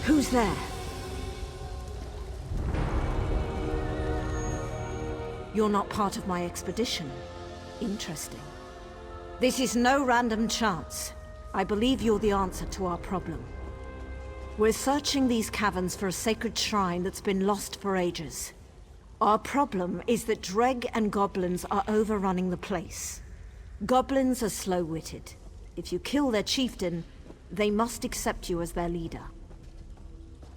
Who's there? You're not part of my expedition. Interesting. This is no random chance. I believe you're the answer to our problem. We're searching these caverns for a sacred shrine that's been lost for ages. Our problem is that Dreg and goblins are overrunning the place. Goblins are slow-witted. If you kill their chieftain, they must accept you as their leader.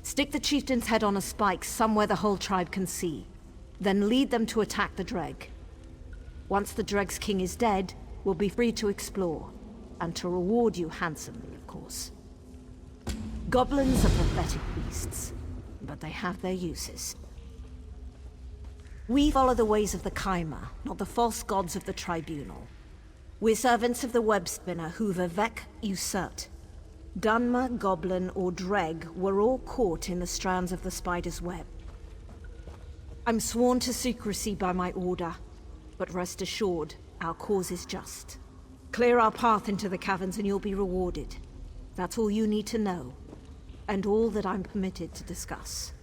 Stick the chieftain's head on a spike somewhere the whole tribe can see. Then lead them to attack the Dreg. Once the Dreg's king is dead, we'll be free to explore. And to reward you handsomely, of course. Goblins are pathetic beasts, but they have their uses. We follow the ways of the Kaima, not the false gods of the Tribunal. We're servants of the web spinner who Vivek usurped. Dunmer, Goblin, or Dreg were all caught in the strands of the spider's web. I'm sworn to secrecy by my order, but rest assured, our cause is just. Clear our path into the caverns and you'll be rewarded. That's all you need to know, and all that I'm permitted to discuss.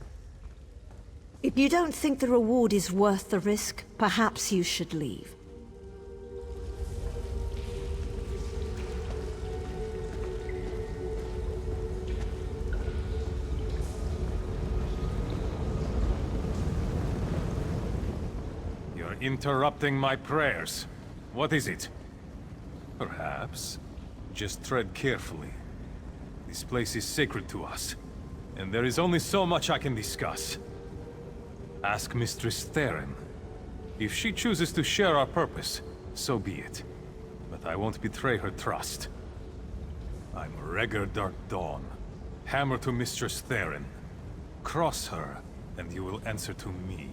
If you don't think the reward is worth the risk, perhaps you should leave. You're interrupting my prayers. What is it? Perhaps. Just tread carefully. This place is sacred to us, and there is only so much I can discuss. Ask Mistress Theron. If she chooses to share our purpose, so be it. But I won't betray her trust. I'm Regger Dark Dawn, hammer to Mistress Theron. Cross her, and you will answer to me.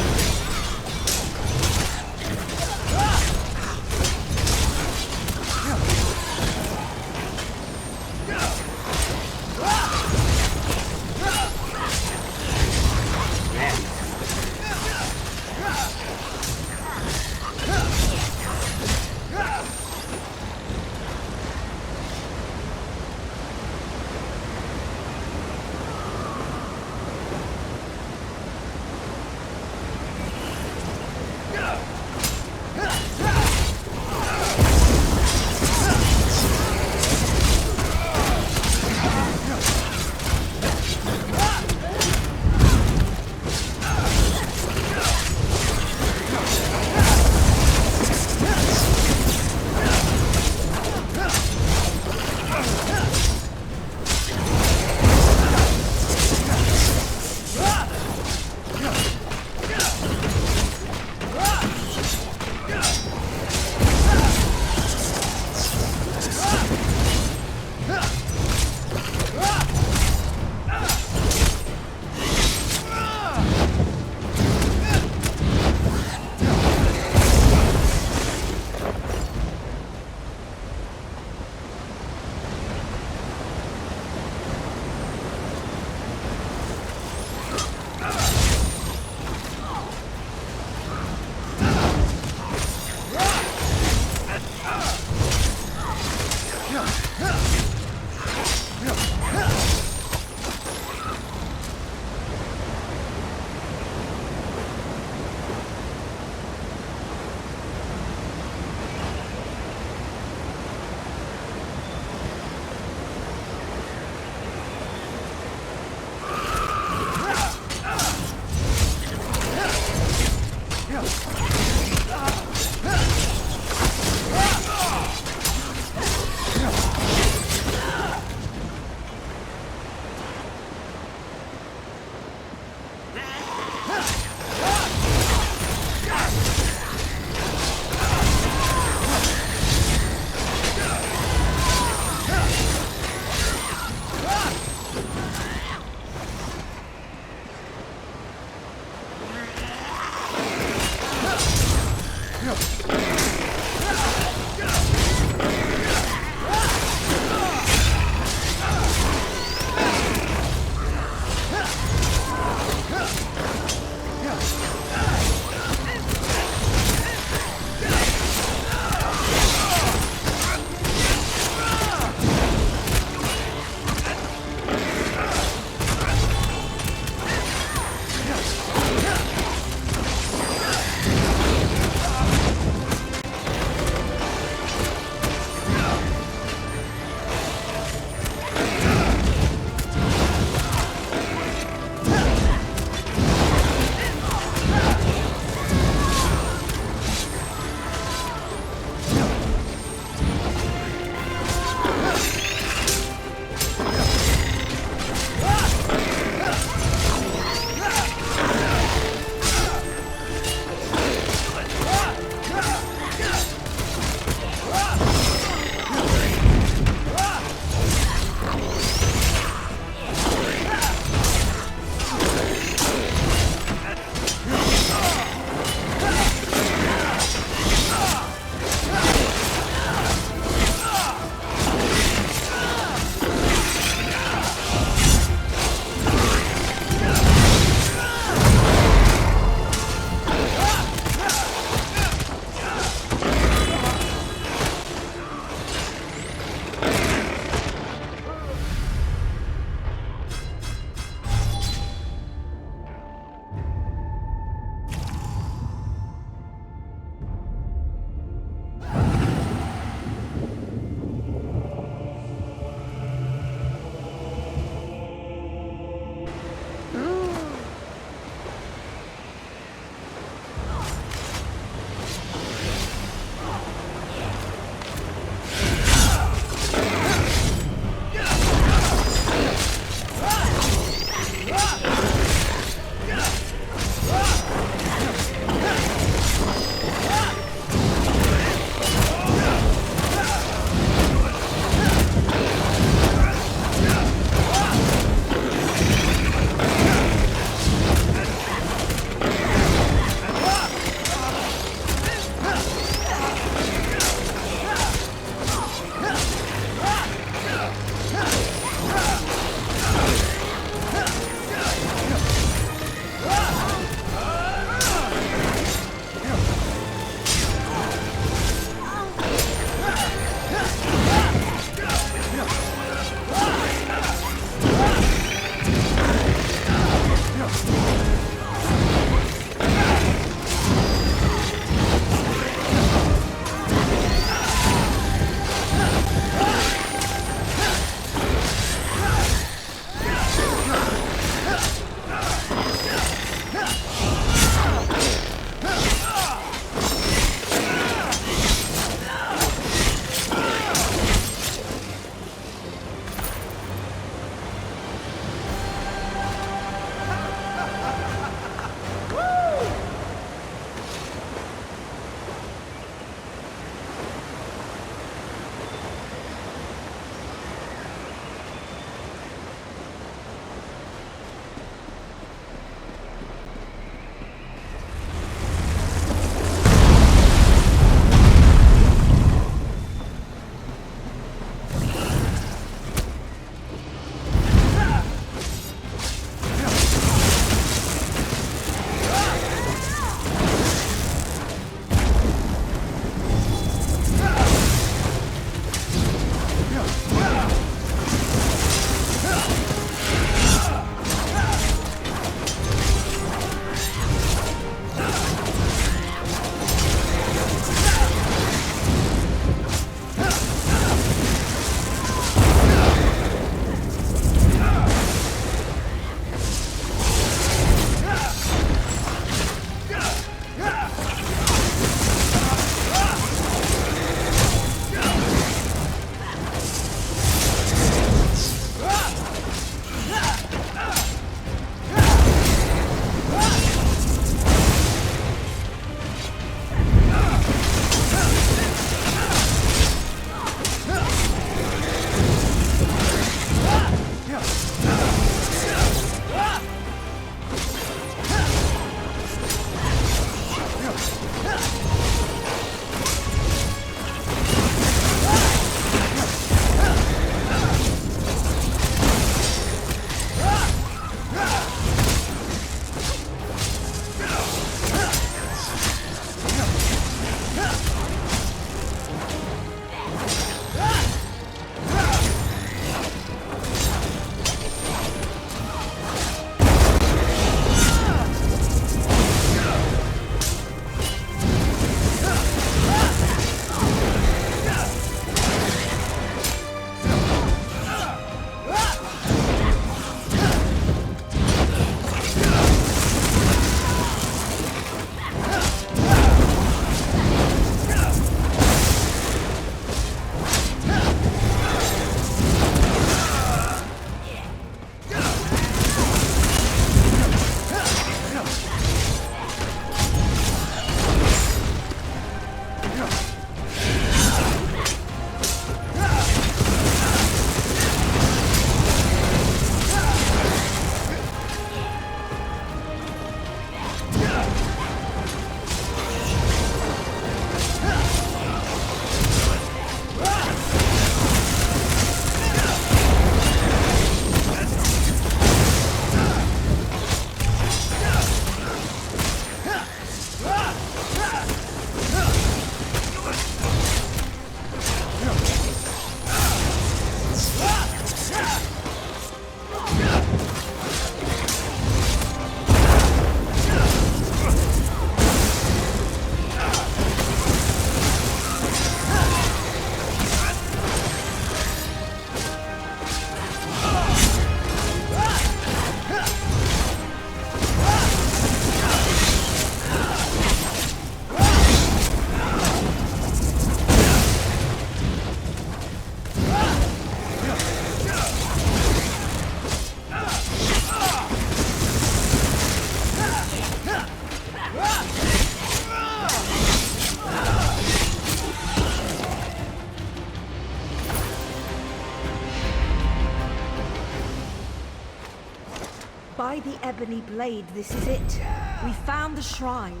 By the ebony blade, this is it. We found the shrine.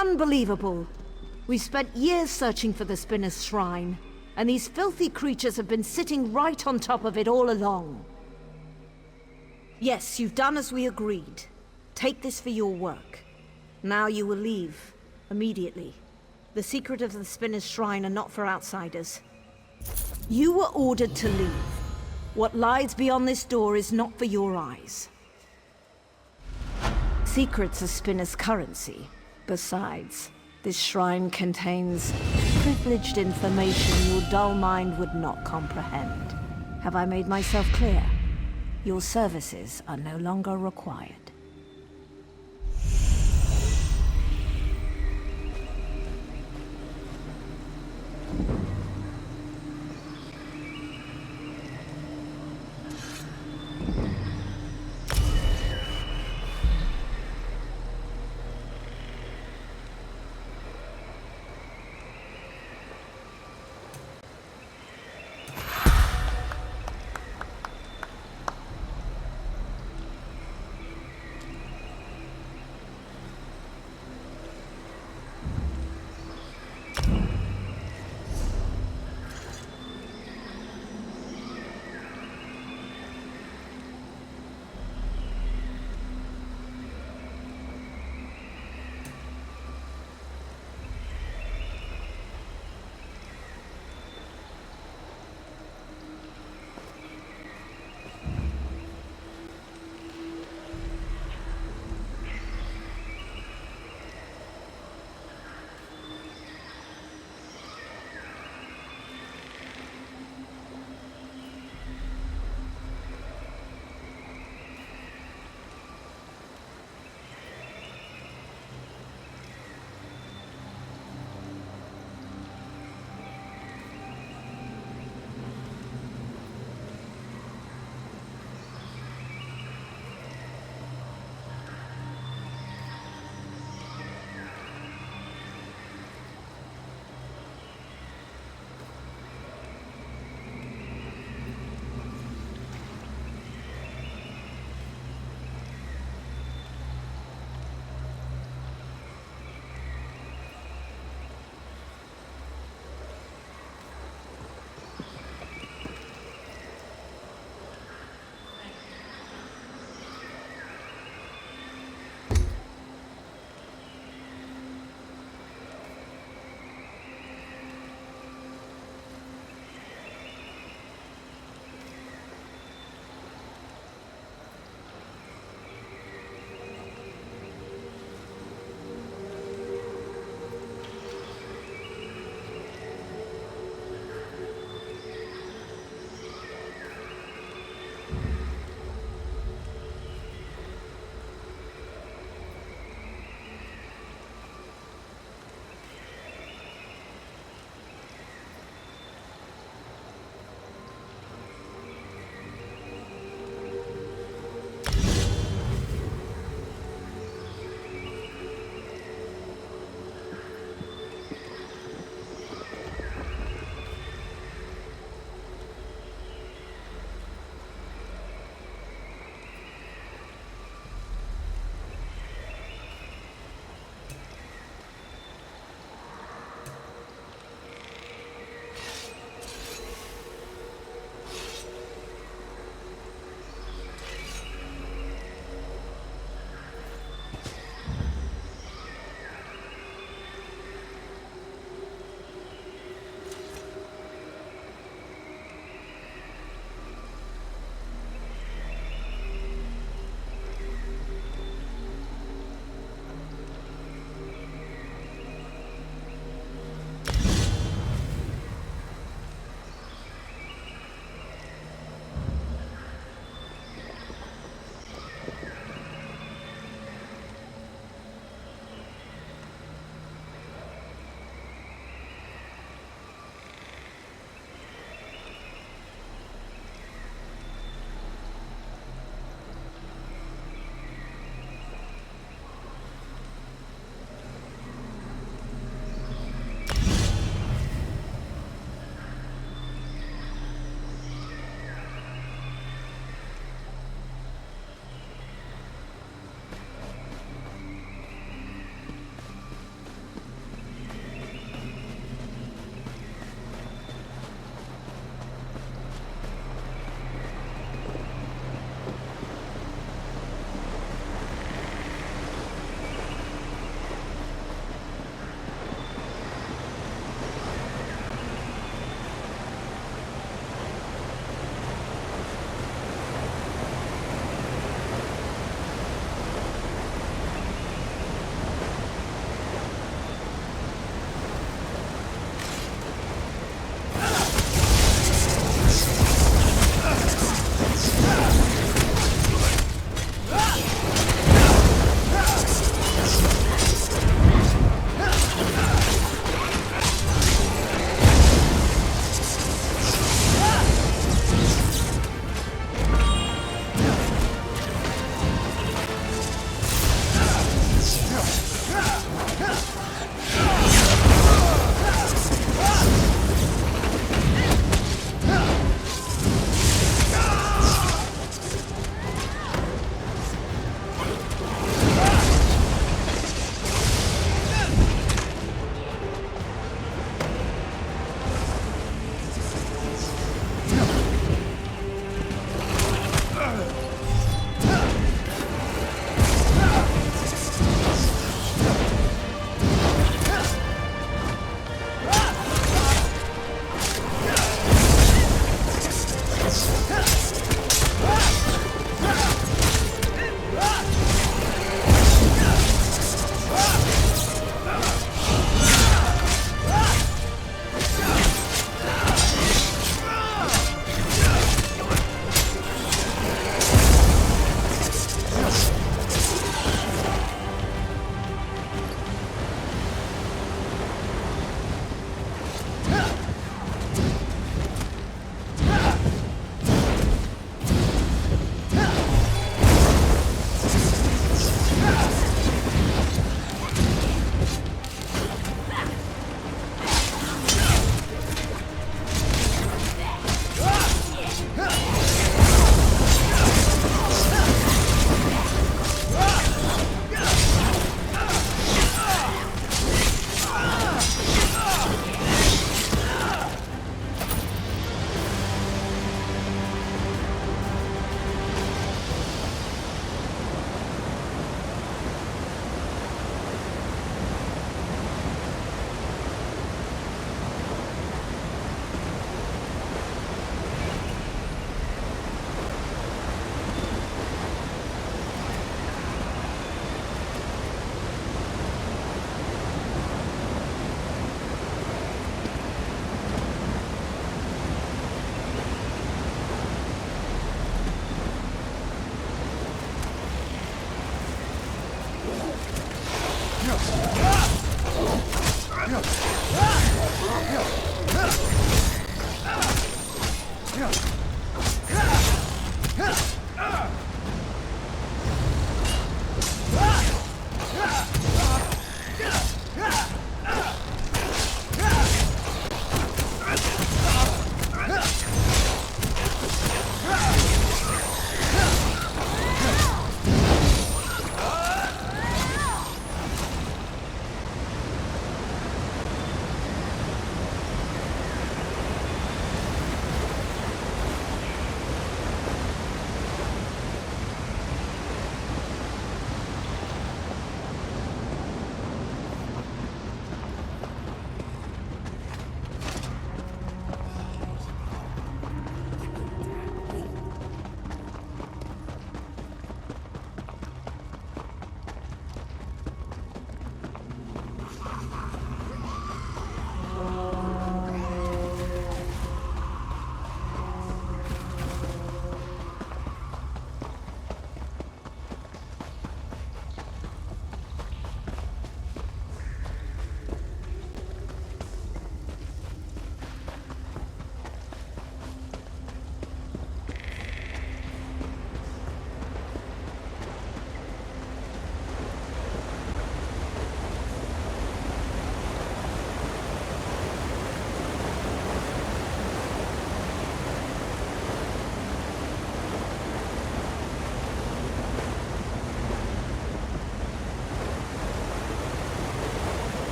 Unbelievable. We've spent years searching for the Spinner's Shrine, and these filthy creatures have been sitting right on top of it all along. Yes, you've done as we agreed. Take this for your work. Now you will leave. Immediately. The secret of the Spinner's Shrine are not for outsiders. You were ordered to leave. What lies beyond this door is not for your eyes. Secrets are Spinner's currency. Besides, this shrine contains privileged information your dull mind would not comprehend. Have I made myself clear? Your services are no longer required.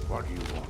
What do you want?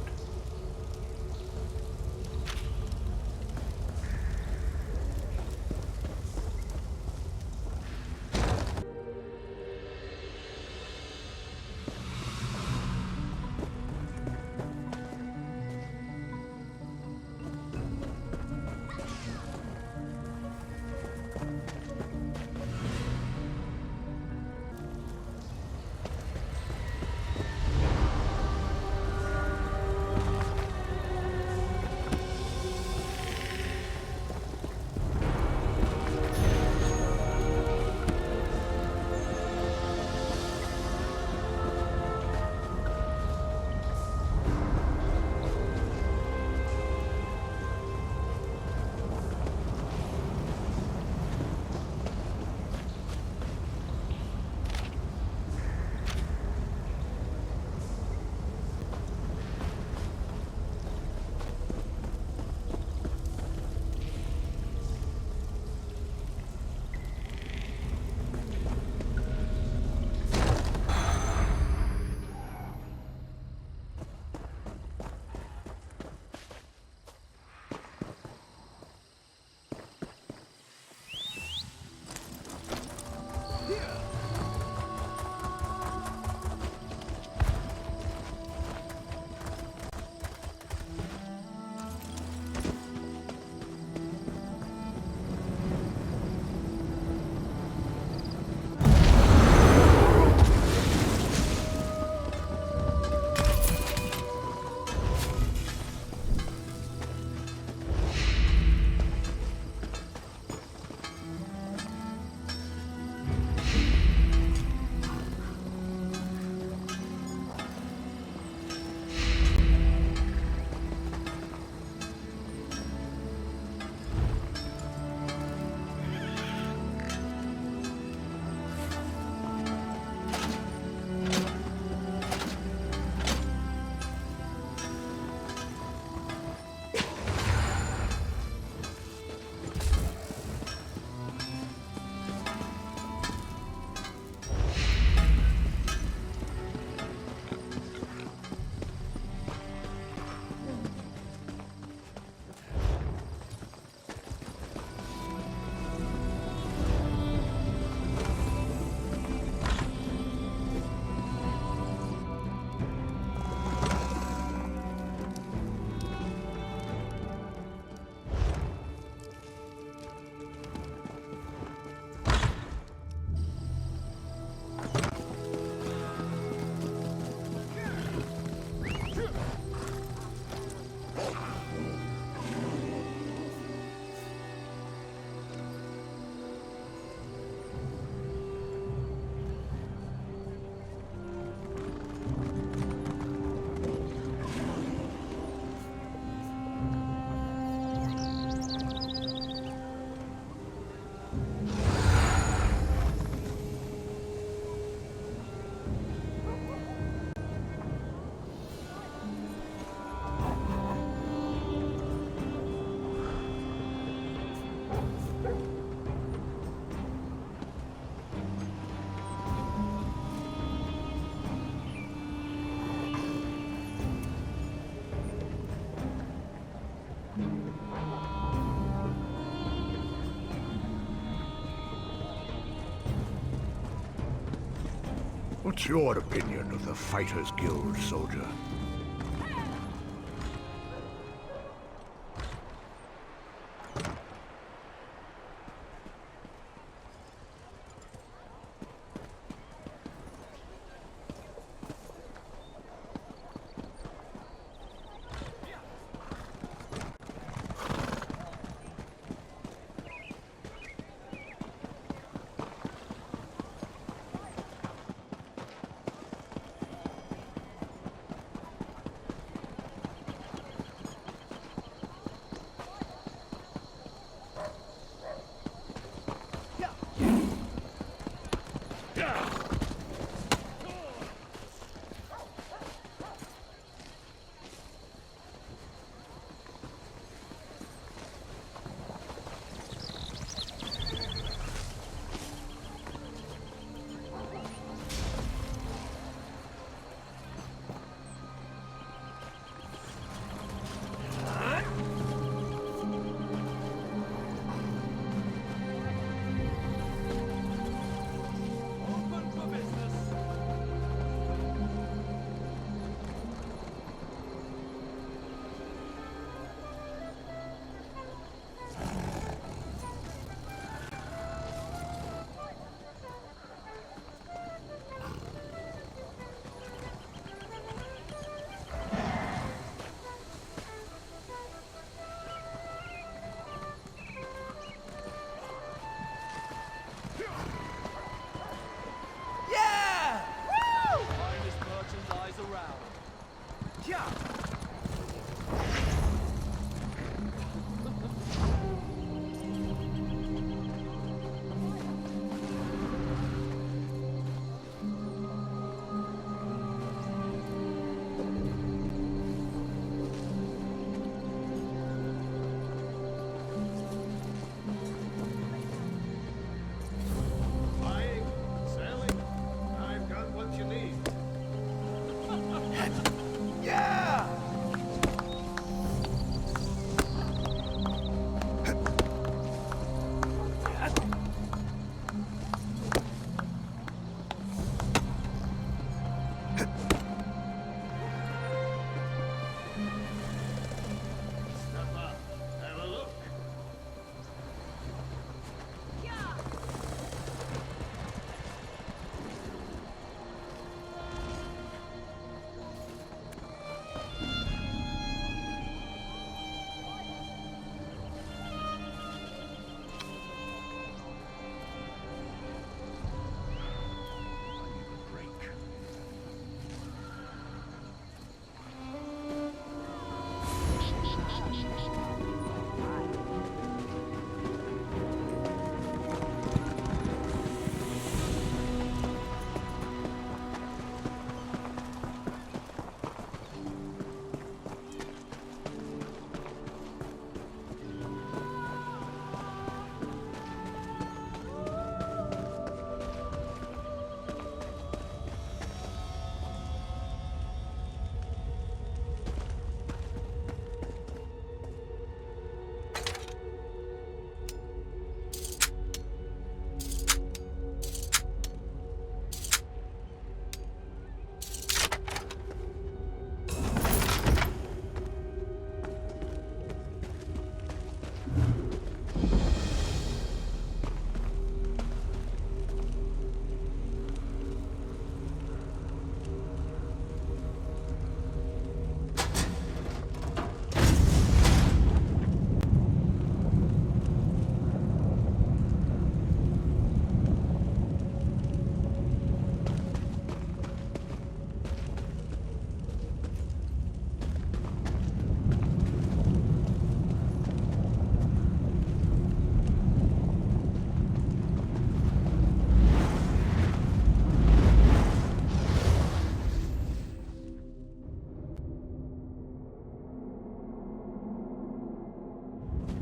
What's your opinion of the Fighters Guild, soldier?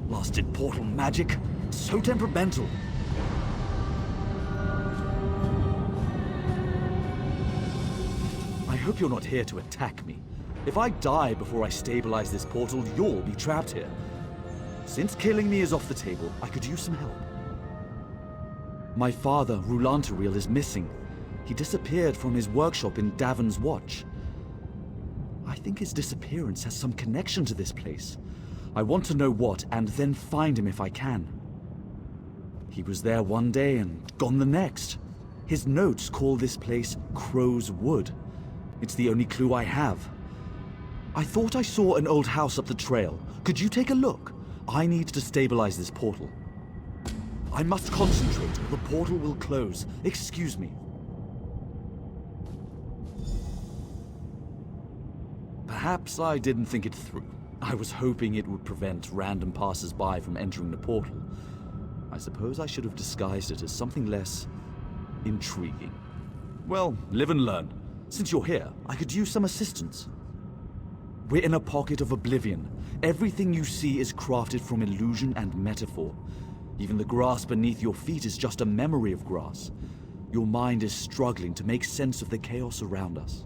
Blasted portal magic? So temperamental. I hope you're not here to attack me. If I die before I stabilize this portal, you'll be trapped here. Since killing me is off the table, I could use some help. My father, Rulantariel, is missing. He disappeared from his workshop in Davon's Watch. I think his disappearance has some connection to this place. I want to know what, and then find him if I can. He was there one day and gone the next. His notes call this place Crow's Wood. It's the only clue I have. I thought I saw an old house up the trail. Could you take a look? I need to stabilize this portal. I must concentrate, or the portal will close. Excuse me. Perhaps I didn't think it through. I was hoping it would prevent random passers-by from entering the portal. I suppose I should have disguised it as something less intriguing. Well, live and learn. Since you're here, I could use some assistance. We're in a pocket of oblivion. Everything you see is crafted from illusion and metaphor. Even the grass beneath your feet is just a memory of grass. Your mind is struggling to make sense of the chaos around us.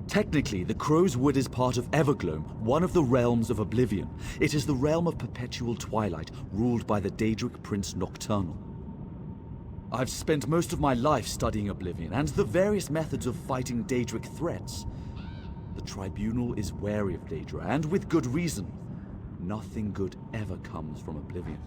Technically, the Crow's Wood is part of Evergloam, one of the realms of Oblivion. It is the realm of perpetual twilight, ruled by the Daedric Prince Nocturnal. I've spent most of my life studying Oblivion, and the various methods of fighting Daedric threats. The Tribunal is wary of Daedra, and with good reason. Nothing good ever comes from Oblivion.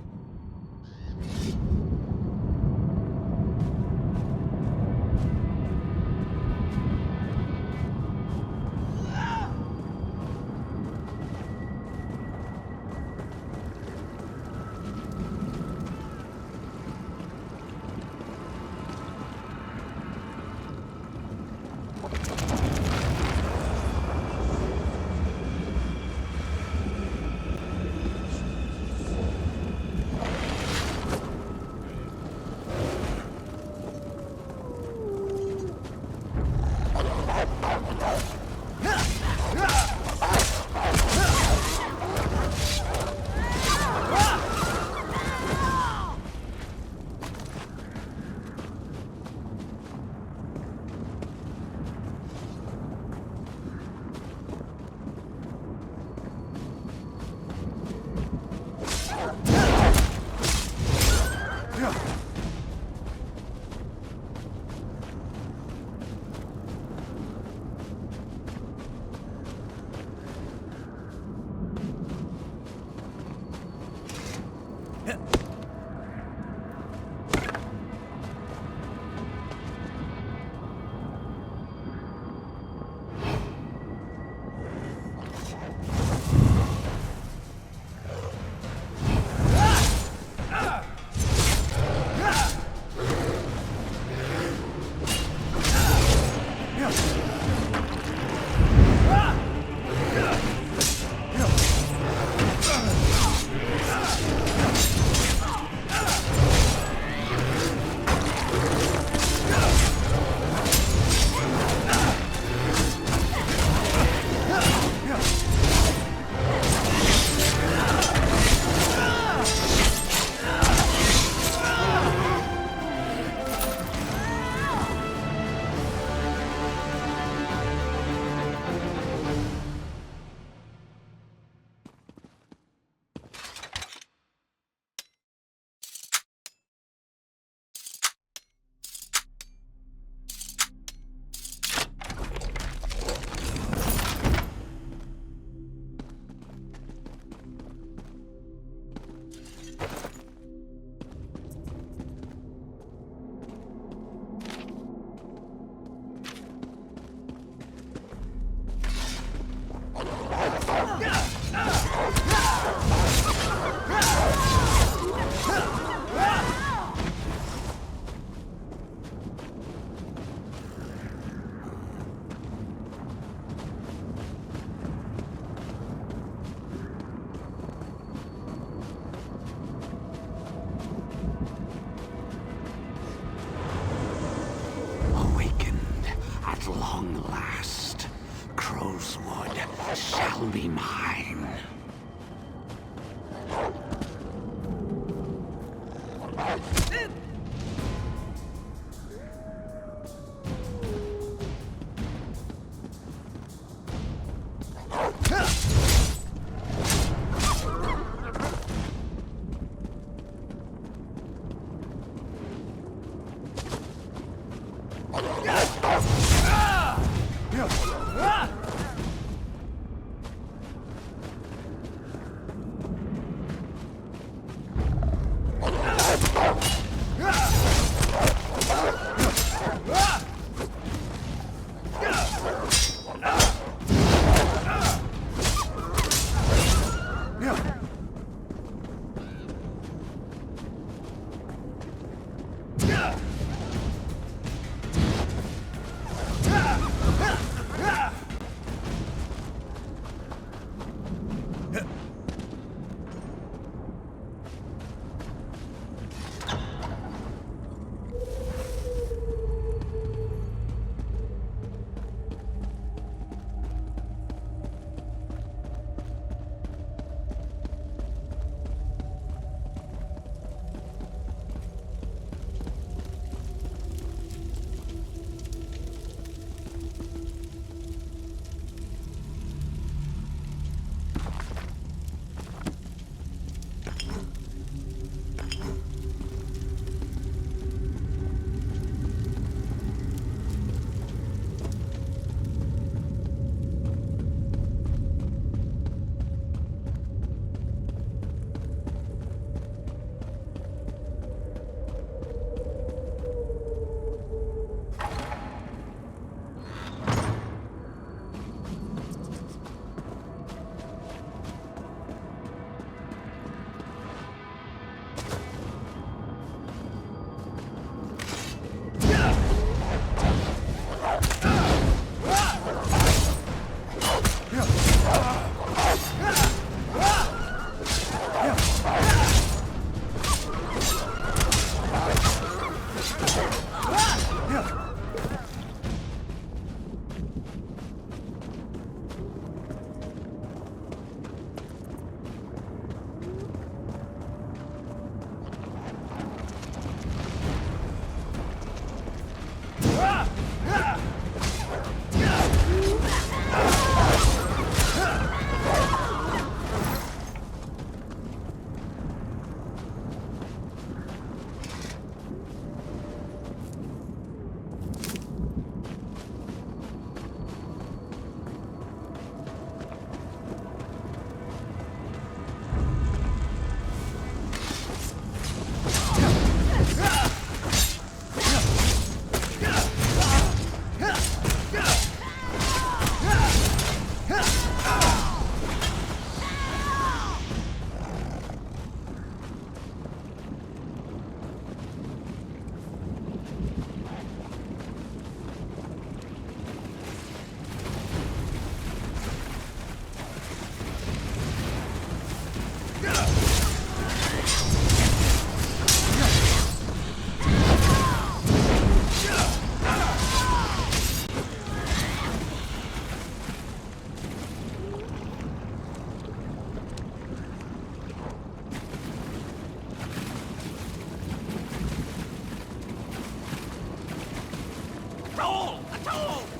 shall be mine.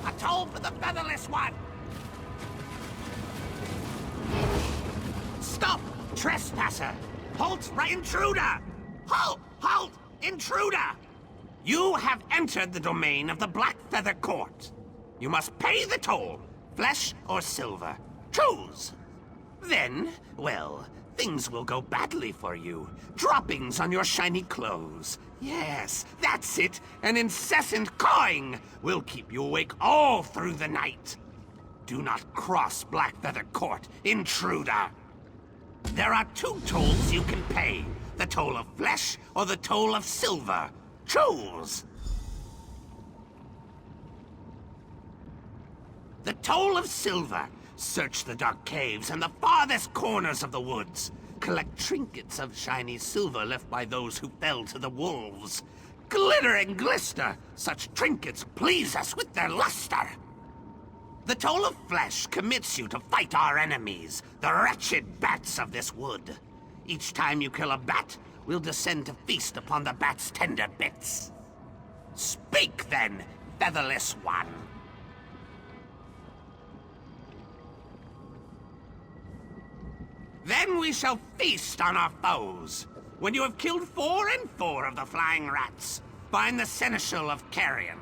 A toll for the featherless one! Stop, trespasser! Halt, intruder! Halt! Halt, intruder! You have entered the domain of the Black Feather Court. You must pay the toll, flesh or silver. Choose! Then, well, things will go badly for you. Droppings on your shiny clothes. Yes, that's it. An incessant cawing will keep you awake all through the night. Do not cross Blackfeather Court, intruder. There are 2 tolls you can pay. The toll of flesh or the toll of silver. Choose! The toll of silver. Search the dark caves and the farthest corners of the woods. Collect trinkets of shiny silver left by those who fell to the wolves. Glitter and glister. Such trinkets please us with their luster. The toll of flesh commits you to fight our enemies, the wretched bats of this wood. Each time you kill a bat, we'll descend to feast upon the bat's tender bits. Speak then, featherless one. Then we shall feast on our foes. When you have killed 4 and 4 of the flying rats, find the seneschal of Carrion.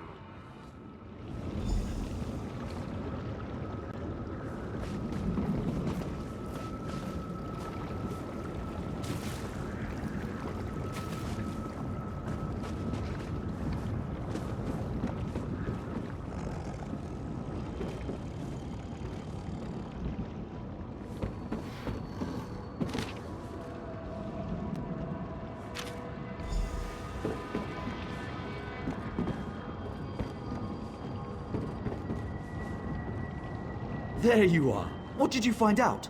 There you are. What did you find out?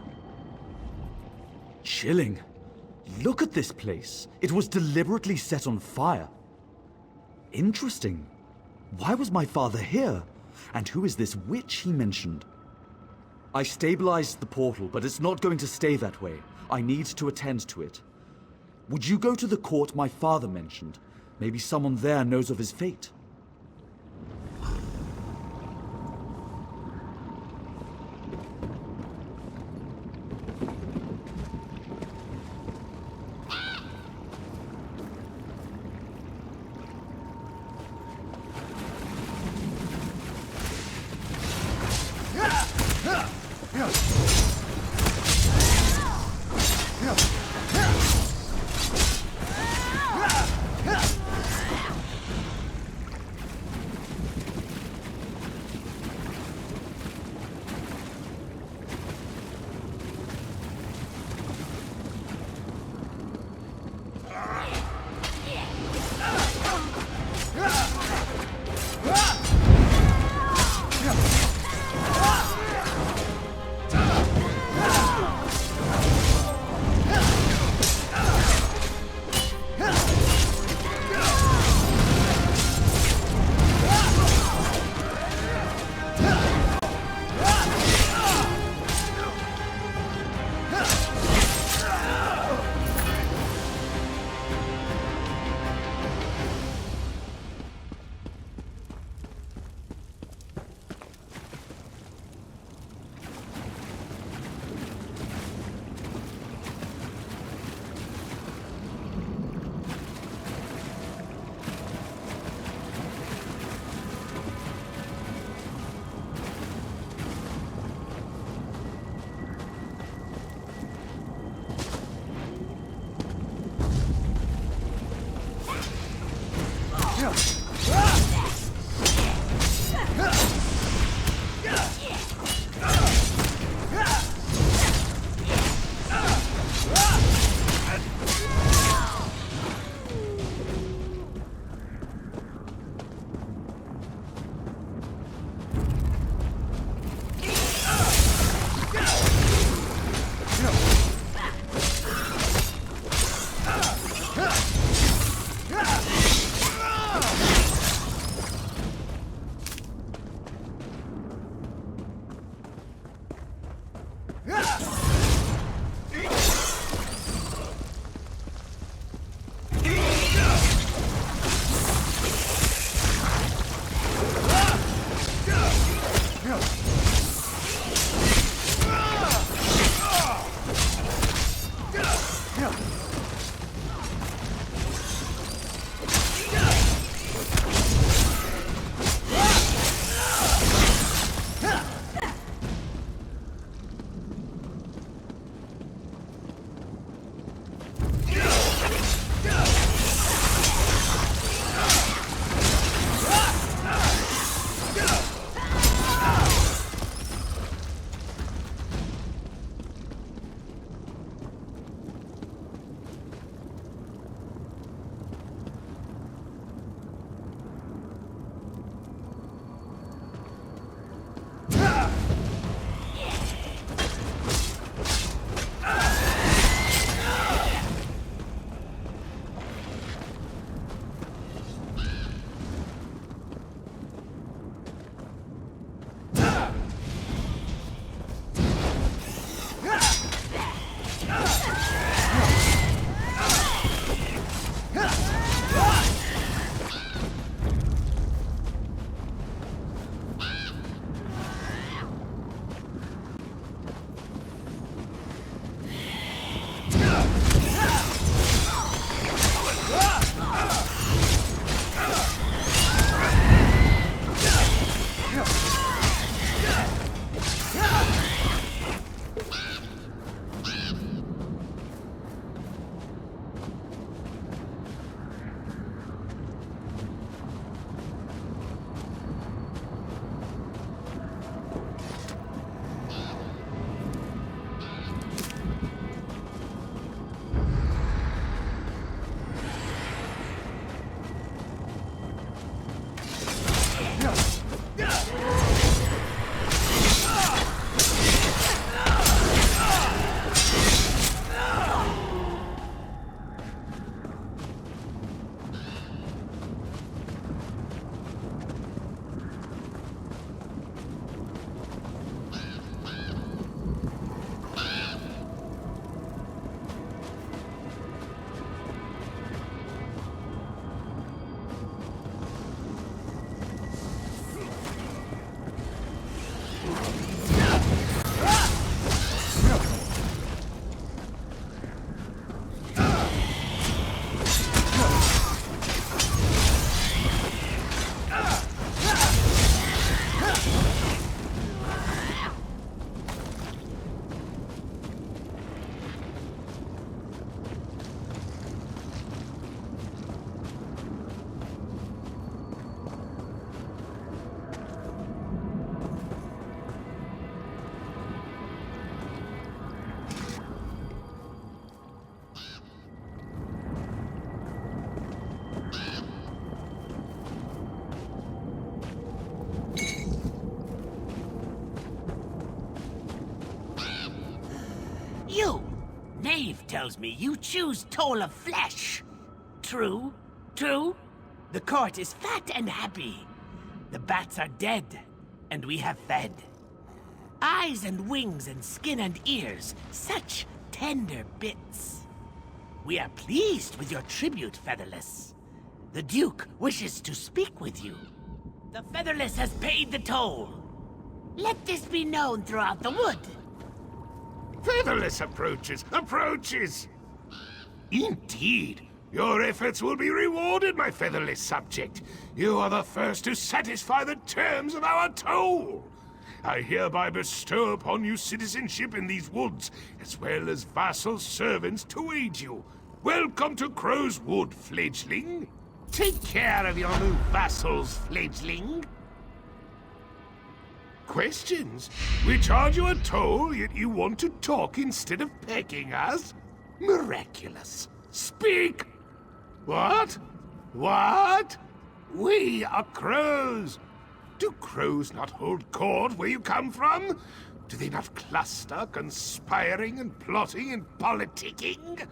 Chilling. Look at this place. It was deliberately set on fire. Interesting. Why was my father here? And who is this witch he mentioned? I stabilized the portal, but it's not going to stay that way. I need to attend to it. Would you go to the court my father mentioned? Maybe someone there knows of his fate. Dave tells me you choose toll of flesh. True? True? The court is fat and happy. The bats are dead, and we have fed. Eyes and wings and skin and ears, such tender bits. We are pleased with your tribute, Featherless. The Duke wishes to speak with you. The Featherless has paid the toll. Let this be known throughout the wood. Featherless approaches! Indeed. Your efforts will be rewarded, my featherless subject. You are the first to satisfy the terms of our toll. I hereby bestow upon you citizenship in these woods, as well as vassal servants to aid you. Welcome to Crow's Wood, fledgling. Take care of your new vassals, fledgling. Questions? We charge you a toll, yet you want to talk instead of pecking us? Miraculous. Speak! What? What? We are crows. Do crows not hold court where you come from? Do they not cluster, conspiring and plotting and politicking?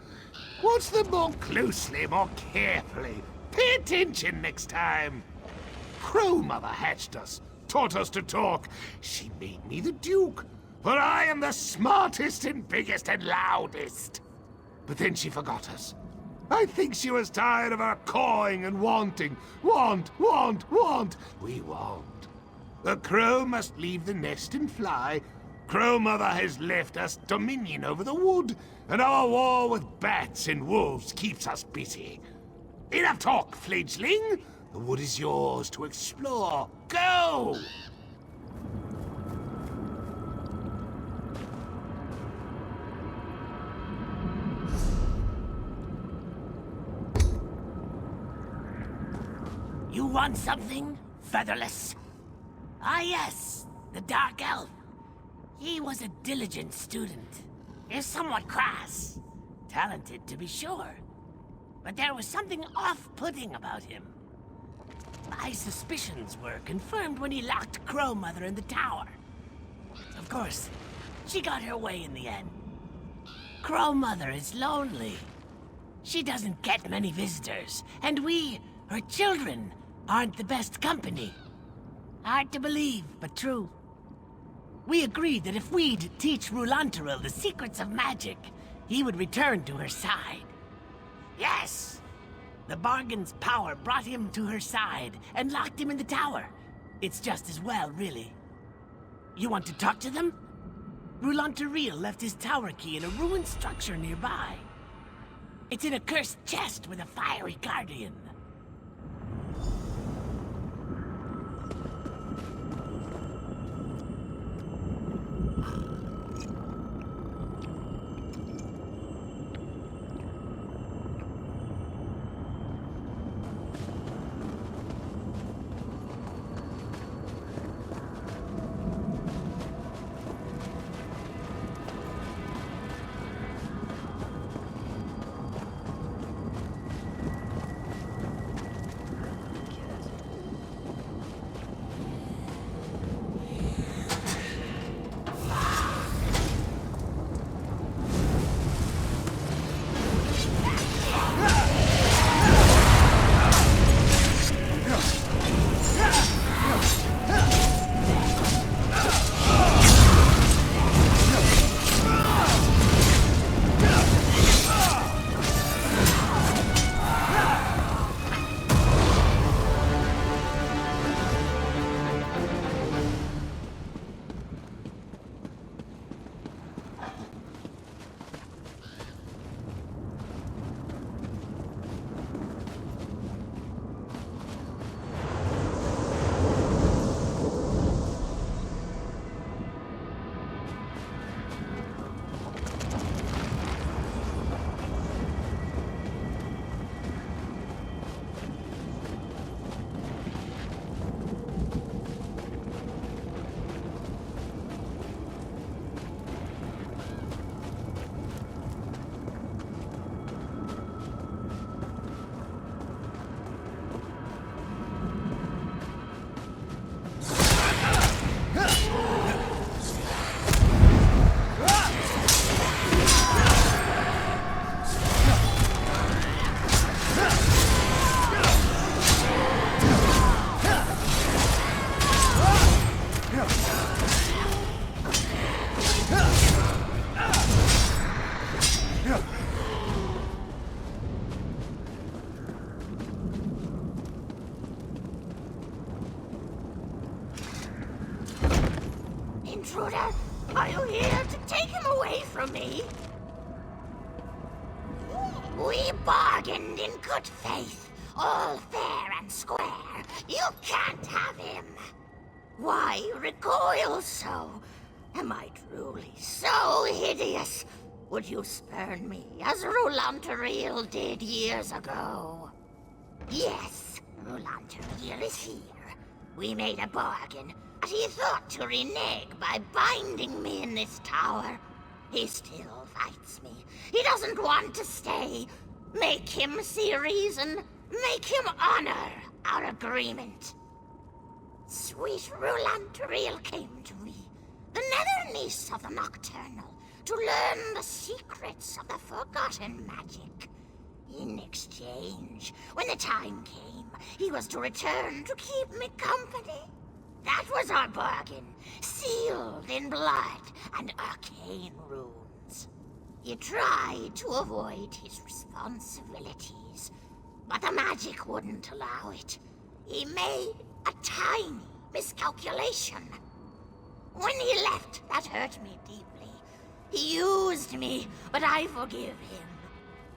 Watch them more closely, more carefully. Pay attention next time. Crow Mother hatched us, taught us to talk. She made me the Duke, for I am the smartest and biggest and loudest. But then she forgot us. I think she was tired of our cawing and wanting. Want. We want. A crow must leave the nest and fly. Crow Mother has left us dominion over the wood, and our war with bats and wolves keeps us busy. Enough talk, fledgling. The wood is yours to explore. Go! You want something, Featherless? Ah yes, the Dark Elf. He was a diligent student. Is somewhat crass. Talented, to be sure. But there was something off-putting about him. My suspicions were confirmed when he locked Crow Mother in the tower. Of course, she got her way in the end. Crow Mother is lonely. She doesn't get many visitors, and we, her children, aren't the best company. Hard to believe, but true. We agreed that if we'd teach Rulantaril the secrets of magic, he would return to her side. Yes! The bargain's power brought him to her side and locked him in the tower. It's just as well, really. You want to talk to them? Rulantaril left his tower key in a ruined structure nearby. It's in a cursed chest with a fiery guardian. intruder? Are you here to take him away from me? We bargained in good faith, all fair and square. You can't have him. Why recoil so? Am I truly so hideous? Would you spurn me as Roulanteril did years ago? Yes, Roulanteril is here. We made a bargain, but he thought to renege by binding me in this tower. He still fights me. He doesn't want to stay. Make him see reason. Make him honor our agreement. Sweet Roulanteril came to me, the nether niece of the Nocturnal, to learn the secrets of the forgotten magic. In exchange, when the time came, he was to return to keep me company. That was our bargain, sealed in blood and arcane runes. He tried to avoid his responsibilities, but the magic wouldn't allow it. He made a tiny miscalculation. When he left, that hurt me deeply. He used me, but I forgive him.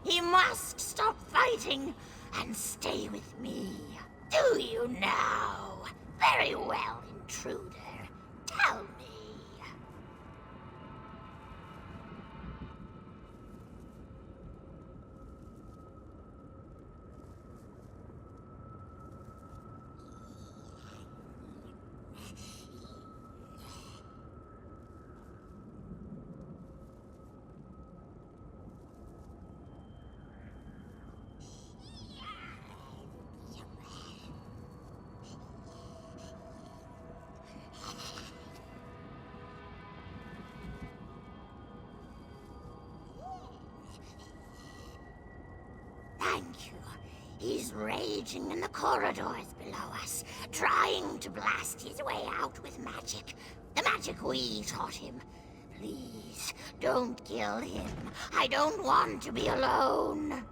He must stop fighting and stay with me. Do you now? Very well, intruder. Tell me. Thank you. He's raging in the corridors below us, trying to blast his way out with magic. The magic we taught him. Please, don't kill him. I don't want to be alone.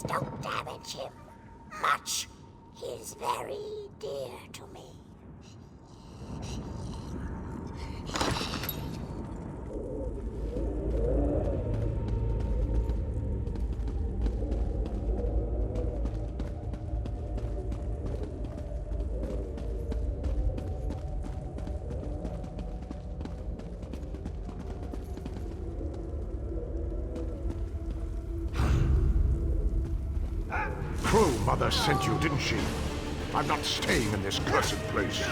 Don't damage him much. He's very dear to me. Crow Mother sent you, didn't she? I'm not staying in this cursed place.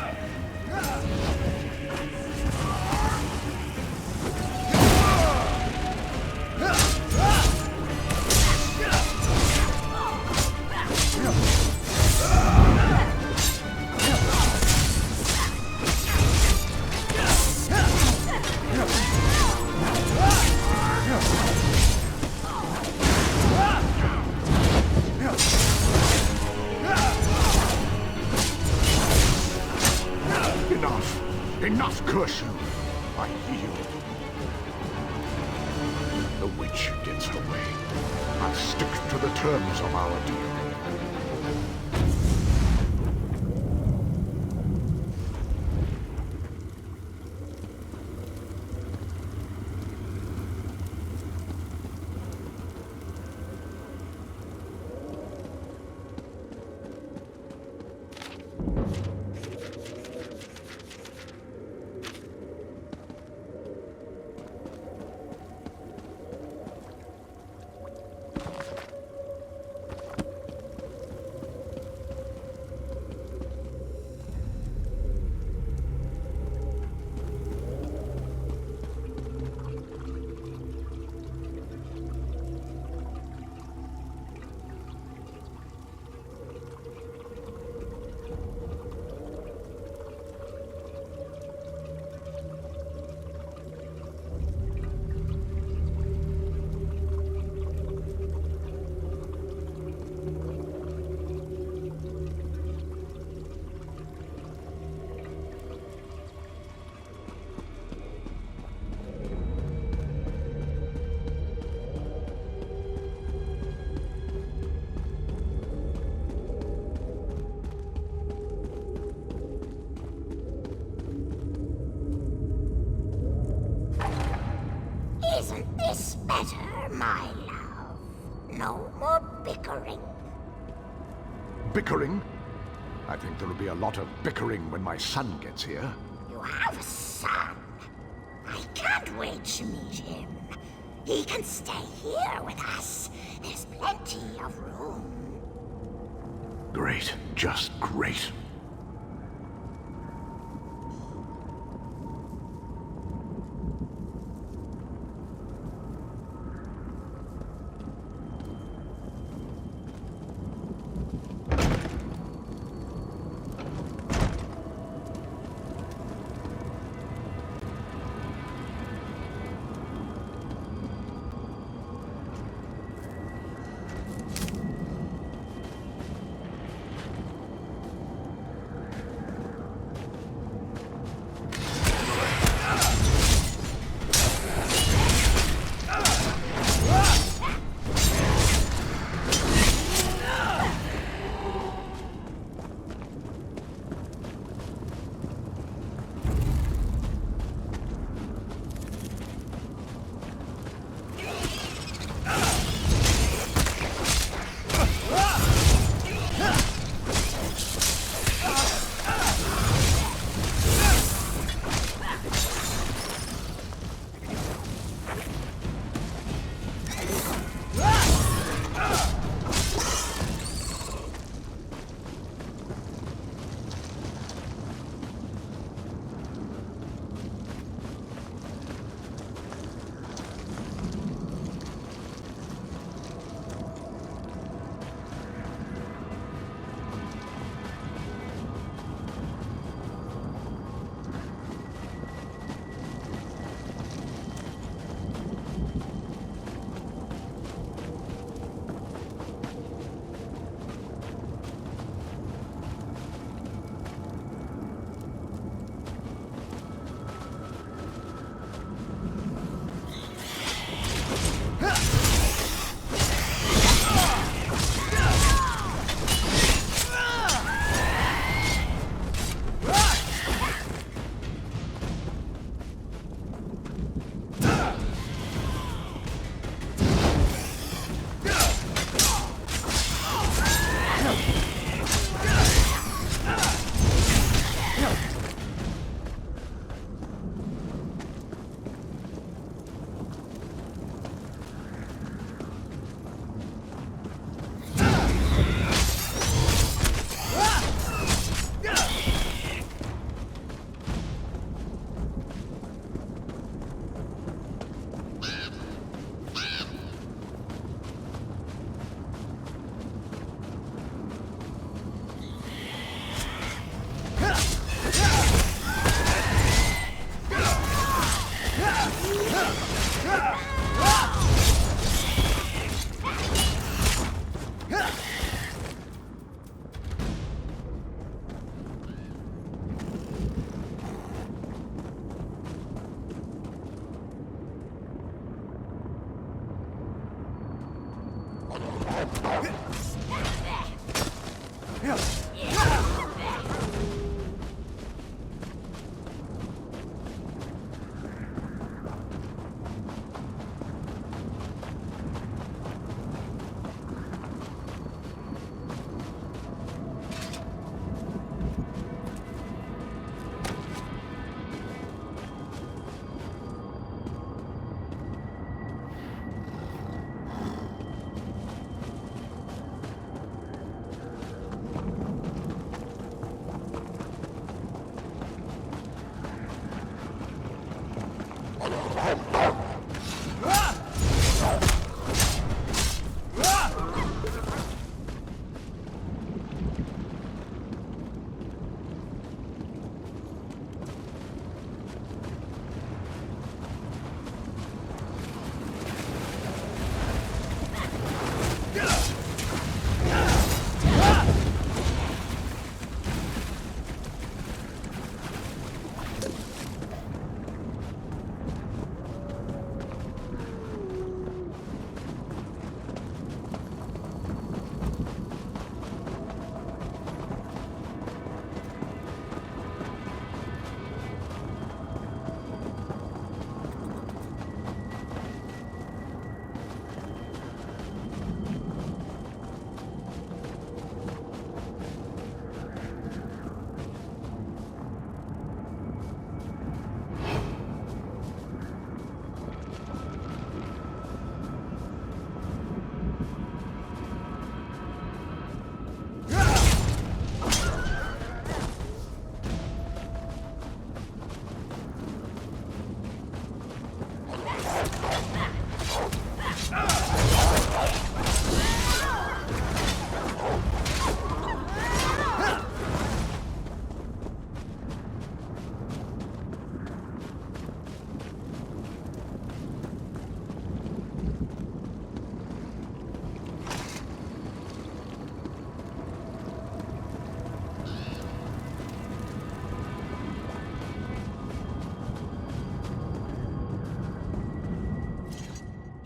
Enough cursing! I yield. The witch gets her way. I'll stick to the terms of our deal. better, my love. No more bickering. Bickering? I think there'll be a lot of bickering when my son gets here. You have a son. I can't wait to meet him. He can stay here with us. There's plenty of room. Great. Just great.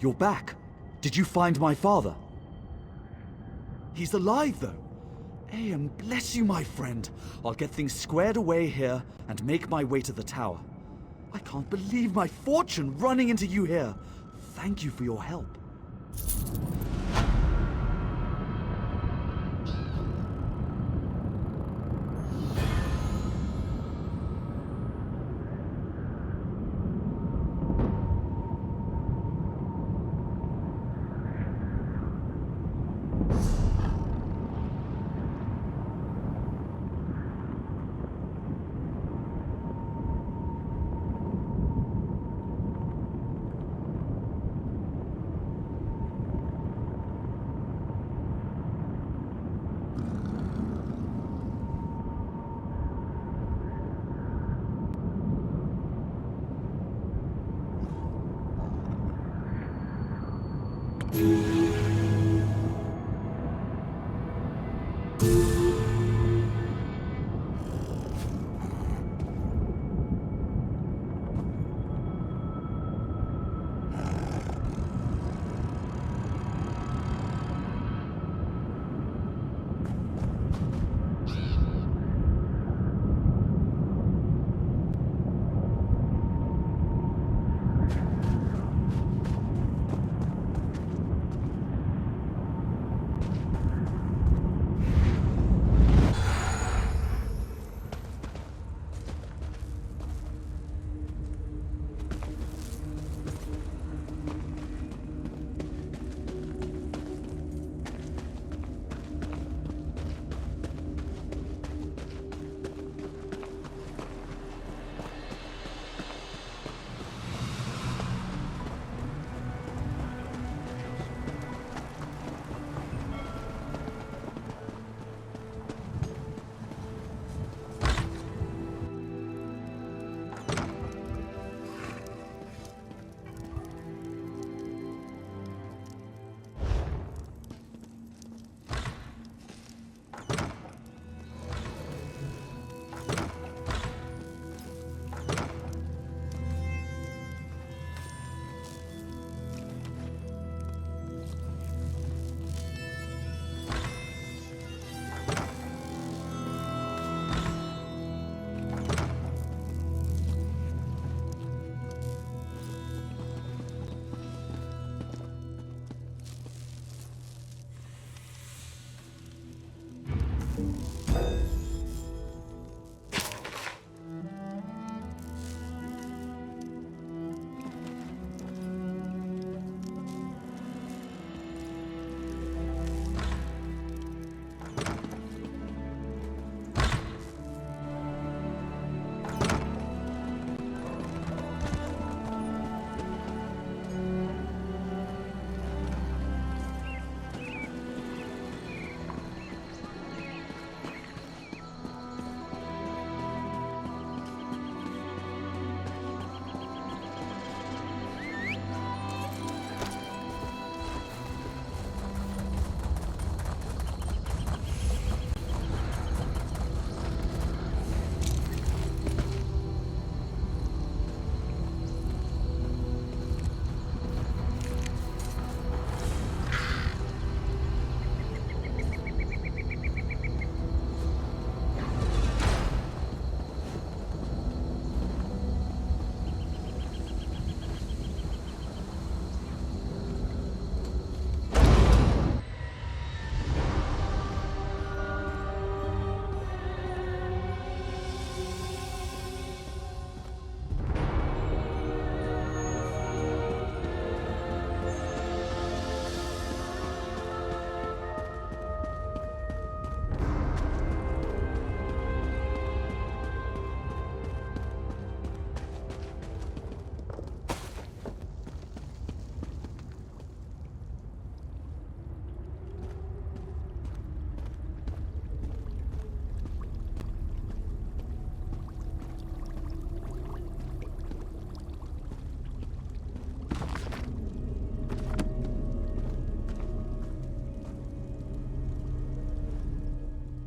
You're back. Did you find my father? He's alive, though. Aeon, bless you, my friend. I'll get things squared away here and make my way to the tower. I can't believe my fortune running into you here. Thank you for your help.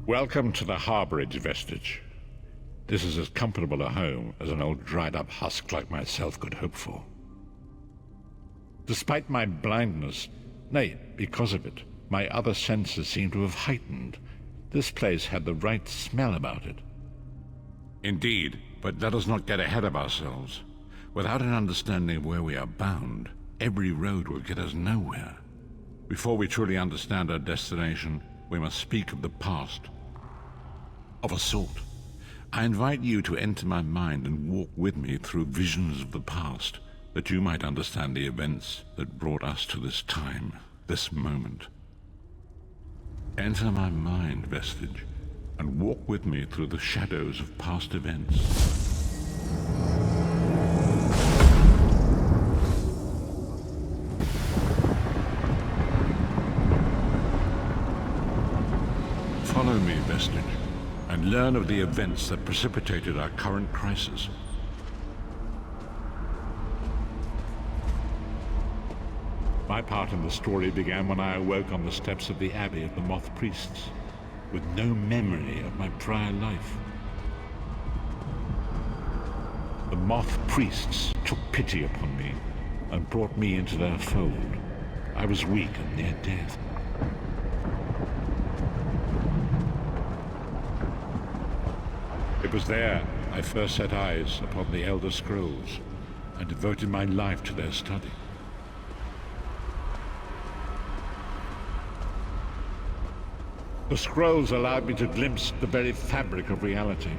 Welcome to the Harborage vestige. This is as comfortable a home as an old dried-up husk like myself could hope for. Despite my blindness, nay, because of it, my other senses seem to have heightened. This place had the right smell about it. Indeed, but let us not get ahead of ourselves. Without an understanding of where we are bound, every road will get us nowhere. Before we truly understand our destination, we must speak of the past. Of a sort. I invite you to enter my mind and walk with me through visions of the past, that you might understand the events that brought us to this time, this moment. Enter my mind, Vestige, and walk with me through the shadows of past events. Follow me, Vestige, and learn of the events that precipitated our current crisis. My part in the story began when I awoke on the steps of the Abbey of the Moth Priests, with no memory of my prior life. The Moth Priests took pity upon me and brought me into their fold. I was weak and near death. It was there I first set eyes upon the Elder Scrolls and devoted my life to their study. The scrolls allowed me to glimpse the very fabric of reality,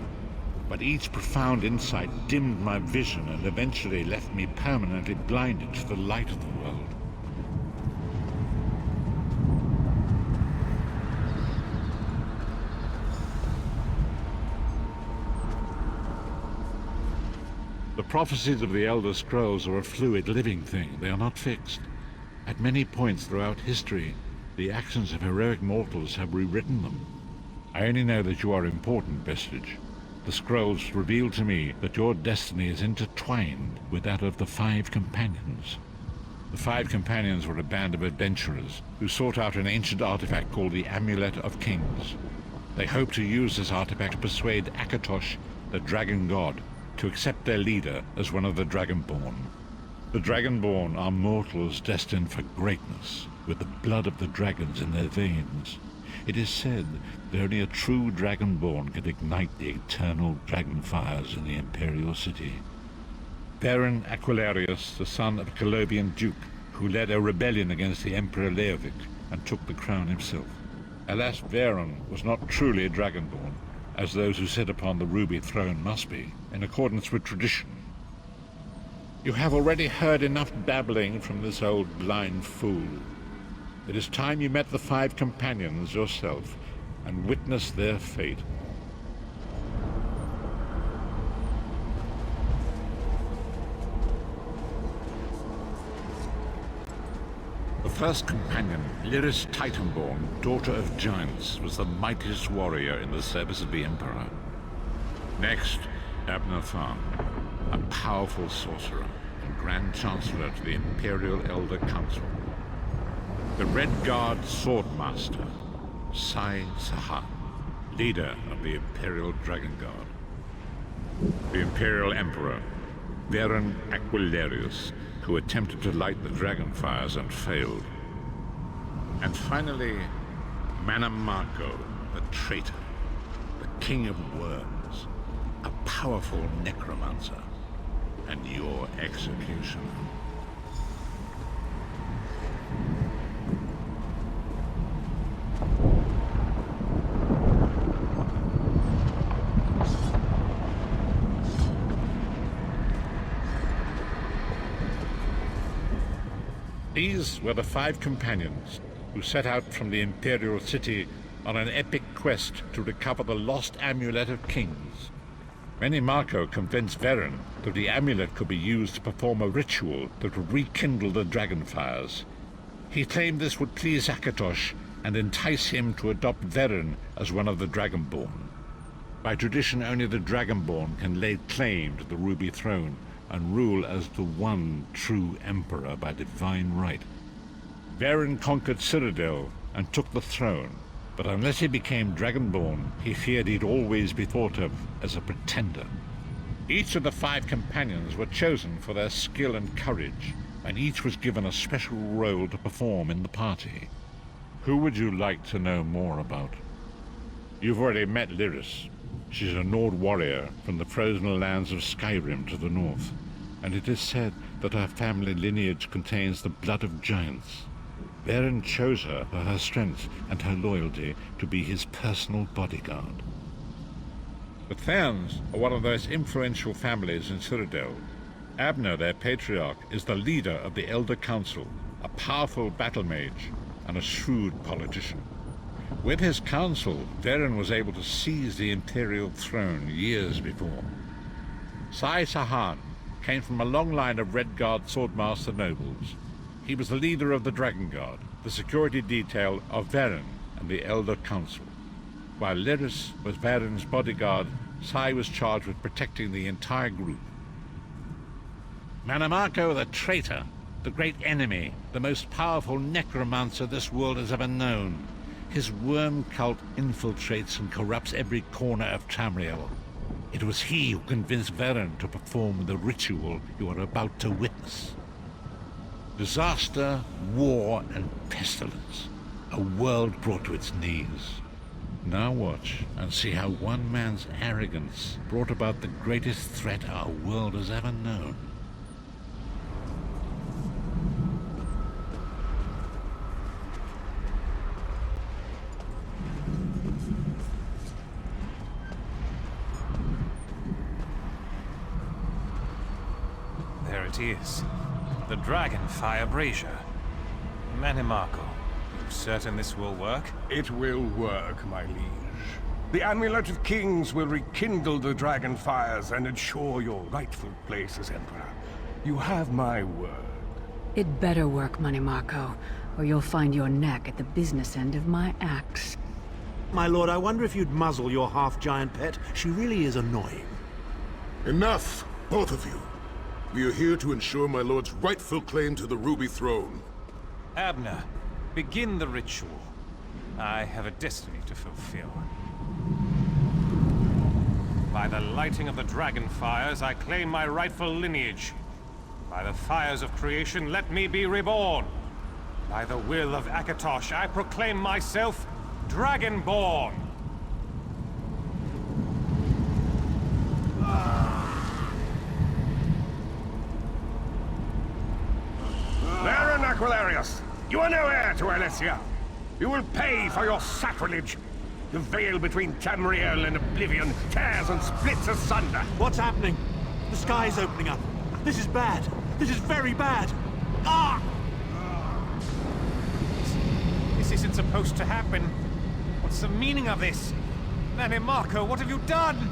but each profound insight dimmed my vision and eventually left me permanently blinded to the light of the world. The prophecies of the Elder Scrolls are a fluid, living thing. They are not fixed. At many points throughout history, the actions of heroic mortals have rewritten them. I only know that you are important, Vestige. The scrolls reveal to me that your destiny is intertwined with that of the Five Companions. The Five Companions were a band of adventurers who sought out an ancient artifact called the Amulet of Kings. They hoped to use this artifact to persuade Akatosh, the dragon god, to accept their leader as one of the Dragonborn. The Dragonborn are mortals destined for greatness, with the blood of the dragons in their veins. It is said that only a true Dragonborn can ignite the eternal dragon fires in the Imperial City. Baron Aquilarius, the son of a Colovian duke, who led a rebellion against the Emperor Leovic and took the crown himself. Alas, Veron was not truly a Dragonborn, as those who sit upon the ruby throne must be, in accordance with tradition. You have already heard enough babbling from this old blind fool. It is time you met the Five Companions yourself and witnessed their fate. The first companion, Lyris Titanborn, daughter of giants, was the mightiest warrior in the service of the Emperor. Next, Abner Tharn, a powerful sorcerer and Grand Chancellor to the Imperial Elder Council. The Red Guard Swordmaster, Sai Sahan, leader of the Imperial Dragon Guard. The Imperial Emperor, Baron Aquilarius, who attempted to light the dragon fires and failed. And finally, Manamako, the traitor, the King of Worms, a powerful necromancer, and your executioner. These were the Five Companions who set out from the Imperial City on an epic quest to recover the lost Amulet of Kings. Manamako convinced Veron that the amulet could be used to perform a ritual that would rekindle the dragon fires. He claimed this would please Akatosh and entice him to adopt Veron as one of the Dragonborn. By tradition, only the Dragonborn can lay claim to the Ruby Throne and rule as the one true emperor by divine right. Veron conquered Cyrodiil and took the throne, but unless he became Dragonborn, he feared he'd always be thought of as a pretender. Each of the Five Companions were chosen for their skill and courage, and each was given a special role to perform in the party. Who would you like to know more about? You've already met Lyris. She's a Nord warrior from the frozen lands of Skyrim to the north, and it is said that her family lineage contains the blood of giants. Varen chose her for her strength and her loyalty to be his personal bodyguard. The Therns are one of the most influential families in Cyrodiil. Abner, their patriarch, is the leader of the Elder Council, a powerful battle mage and a shrewd politician. With his council, Varen was able to seize the Imperial throne years before. Sai Sahan came from a long line of Red Guard swordmaster nobles. He was the leader of the Dragon Guard, the security detail of Varen and the Elder Council. While Lyris was Varen's bodyguard, Sai was charged with protecting the entire group. Manamako the traitor, the great enemy, the most powerful necromancer this world has ever known. His worm cult infiltrates and corrupts every corner of Tamriel. It was he who convinced Varen to perform the ritual you are about to witness. Disaster, war, and pestilence. A world brought to its knees. Now watch and see how one man's arrogance brought about the greatest threat our world has ever known. There it is. The Dragonfire Brazier. Manimako, you certain this will work? It will work, my liege. The Amulet of Kings will rekindle the dragon fires and ensure your rightful place as Emperor. You have my word. It better work, Manimako, or you'll find your neck at the business end of my axe. My lord, I wonder if you'd muzzle your half-giant pet. She really is annoying. Enough, both of you. We are here to ensure my lord's rightful claim to the Ruby Throne. Abner, begin the ritual. I have a destiny to fulfill. By the lighting of the dragon fires, I claim my rightful lineage. By the fires of creation, let me be reborn. By the will of Akatosh, I proclaim myself Dragonborn. Baron Aquilarius, you are no heir to Alessia. You will pay for your sacrilege. The veil between Tamriel and Oblivion tears and splits asunder. What's happening? The sky's opening up. This is bad. This is very bad. Ah! This isn't supposed to happen. What's the meaning of this? Manimako, what have you done?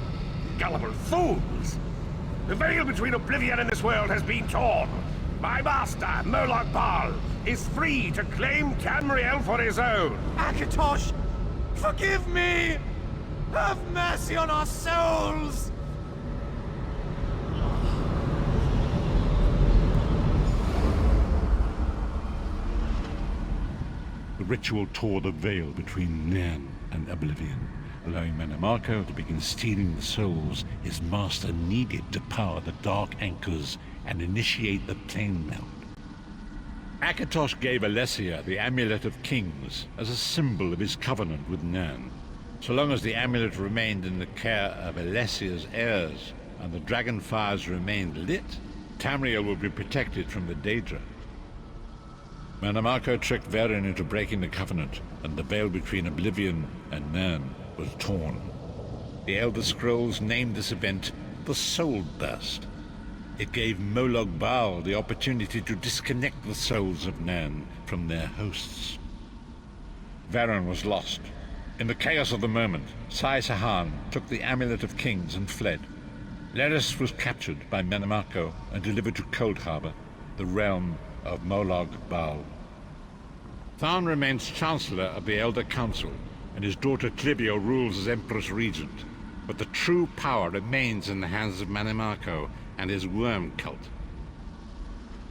Gullible fools! The veil between Oblivion and this world has been torn. My master, Moloch Baal, is free to claim Tamriel for his own. Akatosh, forgive me! Have mercy on our souls! The ritual tore the veil between Nan and Oblivion, allowing Manamako to begin stealing the souls his master needed to power the dark anchors and initiate the plane melt. Akatosh gave Alessia the Amulet of Kings as a symbol of his covenant with Nan. So long as the amulet remained in the care of Alessia's heirs and the dragon fires remained lit, Tamriel would be protected from the Daedra. Manamako tricked Varen into breaking the covenant, and the veil between Oblivion and Nan was torn. The Elder Scrolls named this event the Soul Burst. It gave Moloch Baal the opportunity to disconnect the souls of Nan from their hosts. Varen was lost. In the chaos of the moment, Sai Sahan took the Amulet of Kings and fled. Lyris was captured by Manamako and delivered to Cold Harbor, the realm of Moloch Baal. Tharn remains Chancellor of the Elder Council, and his daughter Clibio rules as Empress Regent. But the true power remains in the hands of Manamako and his worm cult.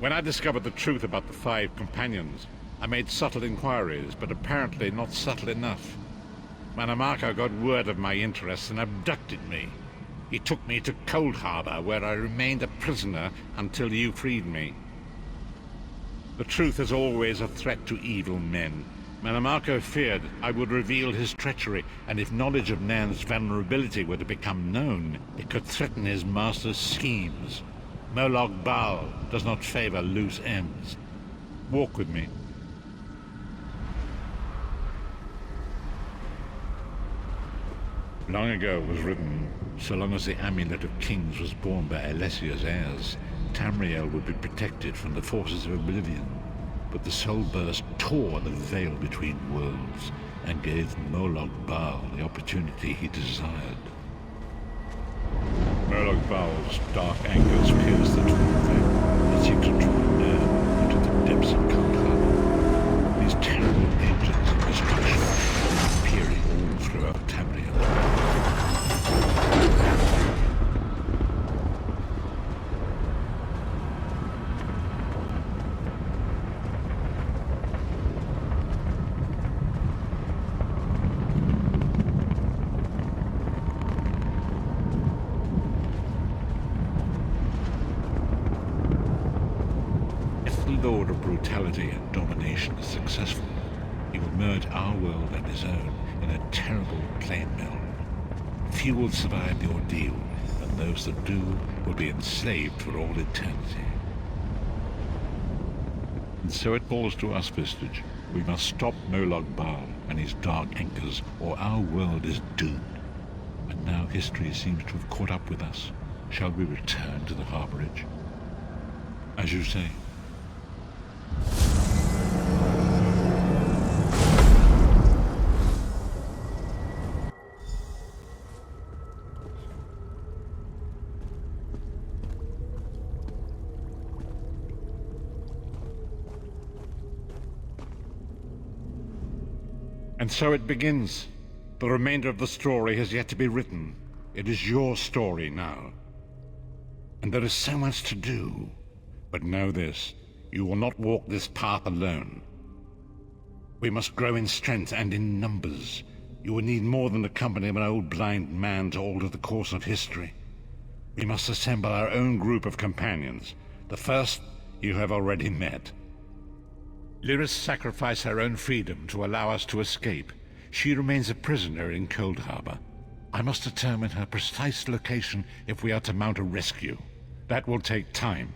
When I discovered the truth about the 5 companions, I made subtle inquiries, but apparently not subtle enough. Manamako got word of my interests and abducted me. He took me to Cold Harbor, where I remained a prisoner until you freed me. The truth is always a threat to evil men. Mannimarco feared I would reveal his treachery, and if knowledge of Nan's vulnerability were to become known, it could threaten his master's schemes. Molag Bal does not favor loose ends. Walk with me. Long ago was written, so long as the Amulet of Kings was borne by Alessia's heirs, Tamriel would be protected from the forces of oblivion. But the soul burst tore the veil between worlds and gave Molag Bal the opportunity he desired. Molag Bal's dark anchors pierced the twin veil, seeking to draw near into the depths of Fungal. These terrible engines of destruction appearing all throughout Tamriel. Lord of brutality and domination is successful, he will merge our world and his own in a terrible plain meld. Few will survive the ordeal, and those that do will be enslaved for all eternity. And so it falls to us, Vistage. We must stop Molag Bal and his dark anchors, or our world is doomed. And now history seems to have caught up with us. Shall we return to the Harborage? As you say. And so it begins. The remainder of the story has yet to be written. It is your story now. And there is so much to do. But know this, you will not walk this path alone. We must grow in strength and in numbers. You will need more than the company of an old blind man to alter the course of history. We must assemble our own group of companions. The first you have already met. Lyris sacrificed her own freedom to allow us to escape. She remains a prisoner in Cold Harbor. I must determine her precise location if we are to mount a rescue. That will take time.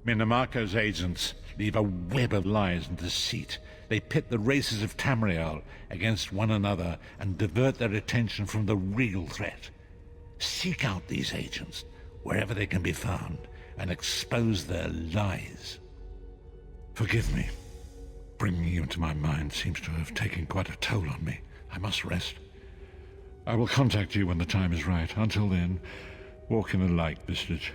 Mannimarco's agents leave a web of lies and deceit. They pit the races of Tamriel against one another and divert their attention from the real threat. Seek out these agents, wherever they can be found, and expose their lies. Forgive me. Bringing you into my mind seems to have taken quite a toll on me. I must rest. I will contact you when the time is right. Until then, walk in the light, Vistage.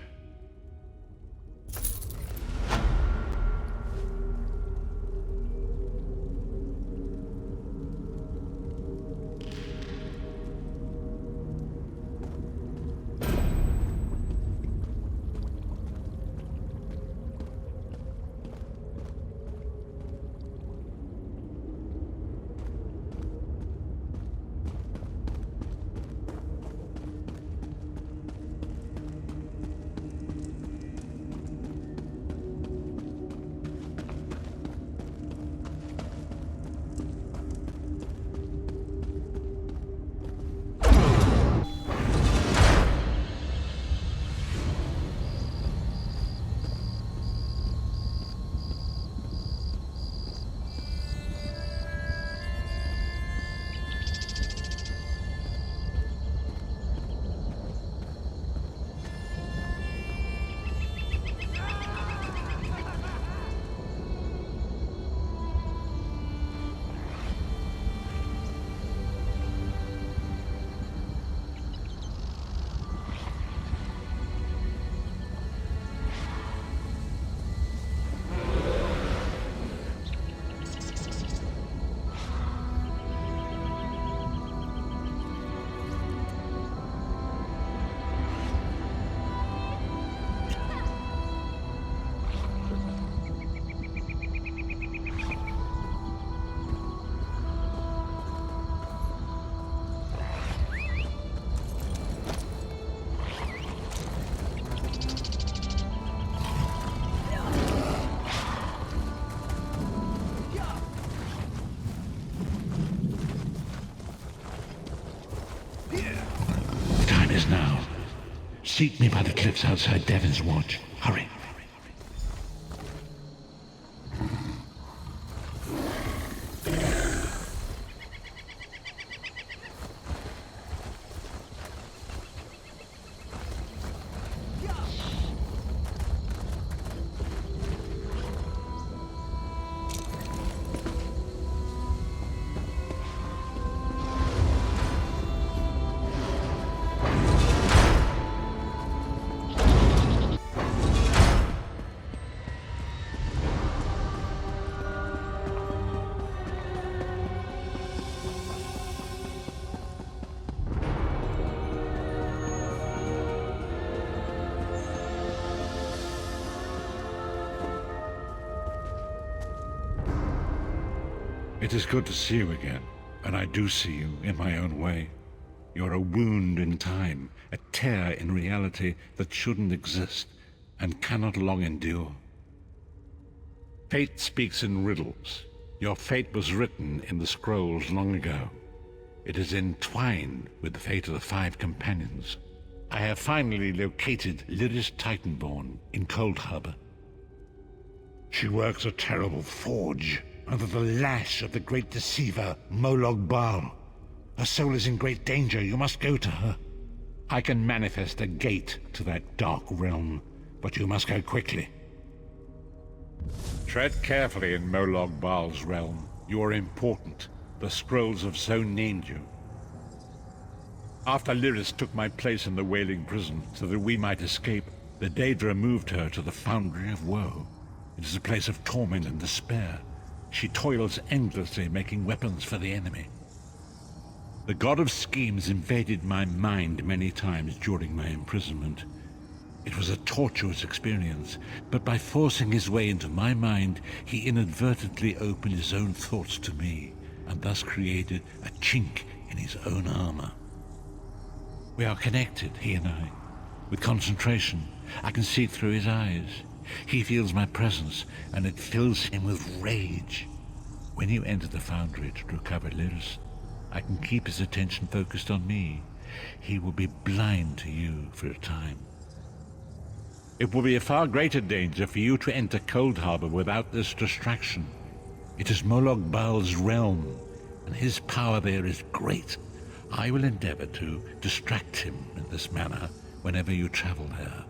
Seat me by the cliffs outside Devin's Watch. Hurry. It is good to see you again, and I do see you in my own way. You're a wound in time, a tear in reality that shouldn't exist and cannot long endure. Fate speaks in riddles. Your fate was written in the scrolls long ago. It is entwined with the fate of the 5 companions. I have finally located Lyris Titanborn in Cold Harbor. She works a terrible forge under the lash of the great deceiver, Molag Bal. Her soul is in great danger. You must go to her. I can manifest a gate to that dark realm, but you must go quickly. Tread carefully in Molag Bal's realm. You are important. The scrolls have so named you. After Lyris took my place in the Wailing Prison so that we might escape, the Daedra moved her to the Foundry of Woe. It is a place of torment and despair. She toils endlessly, making weapons for the enemy. The god of schemes invaded my mind many times during my imprisonment. It was a tortuous experience, but by forcing his way into my mind, he inadvertently opened his own thoughts to me, and thus created a chink in his own armor. We are connected, he and I. With concentration, I can see through his eyes. He feels my presence, and it fills him with rage. When you enter the Foundry to recover Lyris, I can keep his attention focused on me. He will be blind to you for a time. It will be a far greater danger for you to enter Cold Harbor without this distraction. It is Molag Bal's realm, and his power there is great. I will endeavor to distract him in this manner whenever you travel there.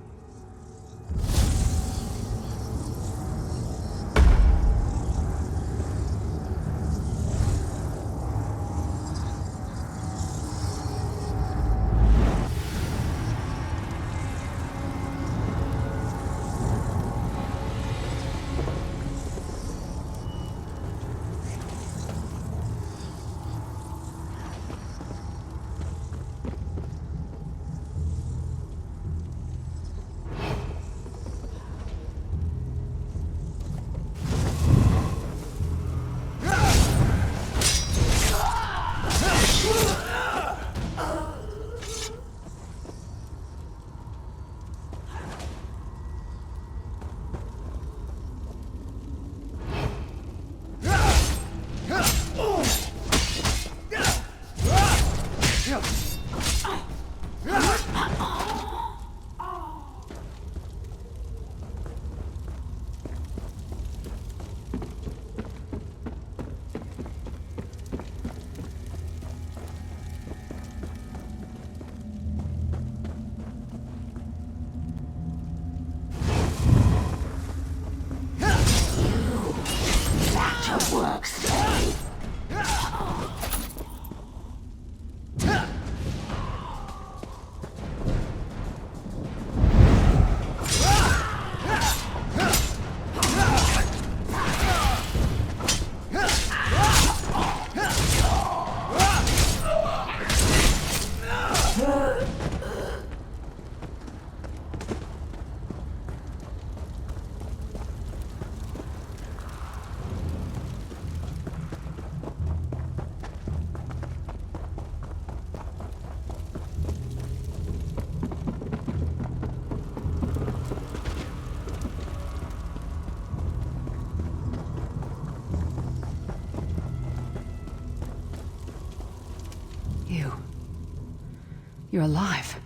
You're alive.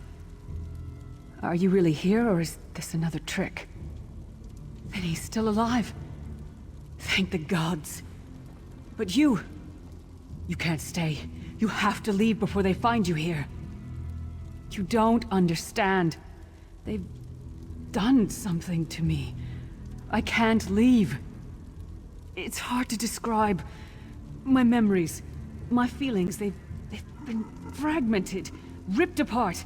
Are you really here, or is this another trick? Then he's still alive. Thank the gods. But you can't stay. You have to leave before they find you here. You don't understand. They've done something to me. I can't leave. It's hard to describe. My memories, my feelings, they've been fragmented, ripped apart.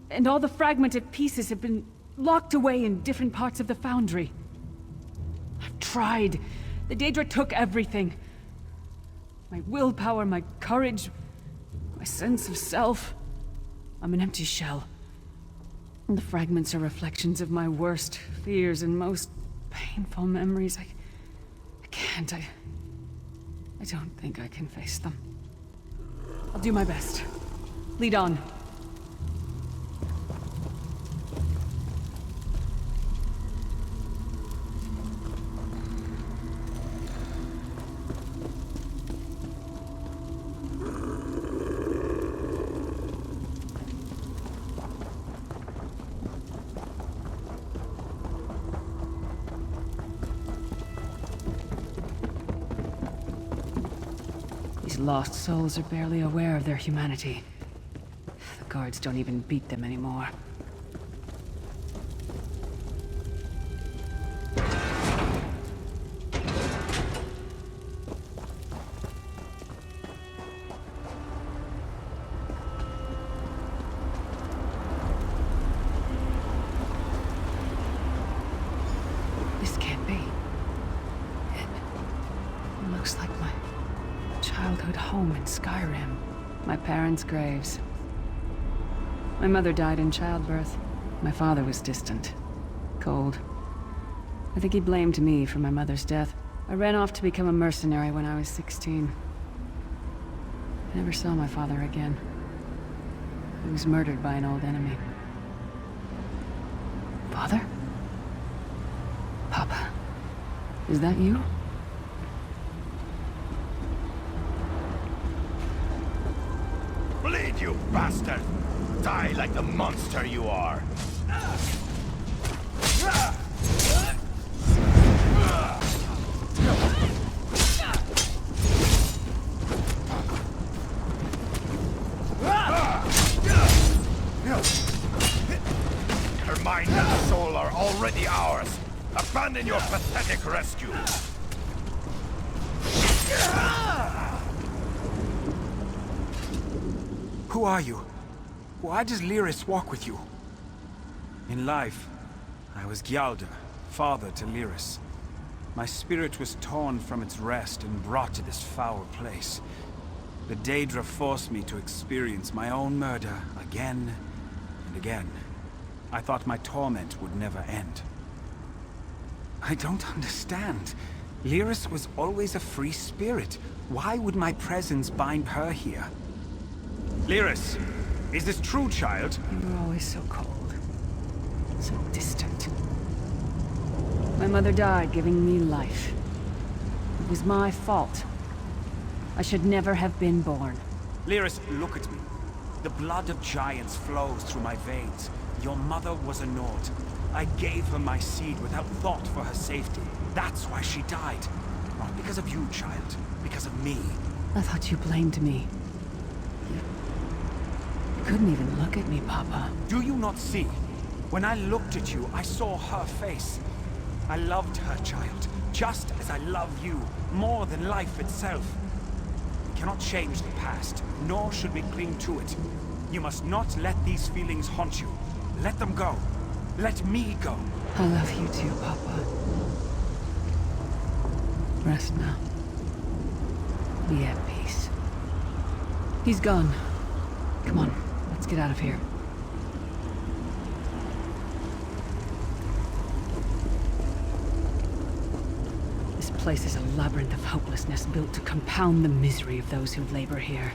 And all the fragmented pieces have been locked away in different parts of the Foundry. I've tried. The Daedra took everything. My willpower, my courage, my sense of self. I'm an empty shell. And the fragments are reflections of my worst fears and most painful memories. I can't. I don't think I can face them. I'll do my best. Lead on. These lost souls are barely aware of their humanity. The guards don't even beat them anymore. This can't be. It looks like my childhood home in Skyrim. My parents' graves. My mother died in childbirth. My father was distant. Cold. I think he blamed me for my mother's death. I ran off to become a mercenary when I was 16. I never saw my father again. He was murdered by an old enemy. Father? Papa? Is that you? Bleed, you bastard! Die like the monster you are! Her mind and soul are already ours! Abandon your pathetic rescue! Who are you? Why does Lyris walk with you? In life, I was Gyalda, father to Lyris. My spirit was torn from its rest and brought to this foul place. The Daedra forced me to experience my own murder again and again. I thought my torment would never end. I don't understand. Lyris was always a free spirit. Why would my presence bind her here? Lyris, is this true, child? You were always so cold. So distant. My mother died giving me life. It was my fault. I should never have been born. Lyris, look at me. The blood of giants flows through my veins. Your mother was a Nord. I gave her my seed without thought for her safety. That's why she died. Not because of you, child. Because of me. I thought you blamed me. You couldn't even look at me, Papa. Do you not see? When I looked at you, I saw her face. I loved her, child, just as I love you, more than life itself. We cannot change the past, nor should we cling to it. You must not let these feelings haunt you. Let them go. Let me go. I love you too, Papa. Rest now. Be at peace. He's gone. Come on, let's get out of here. This place is a labyrinth of hopelessness built to compound the misery of those who labor here.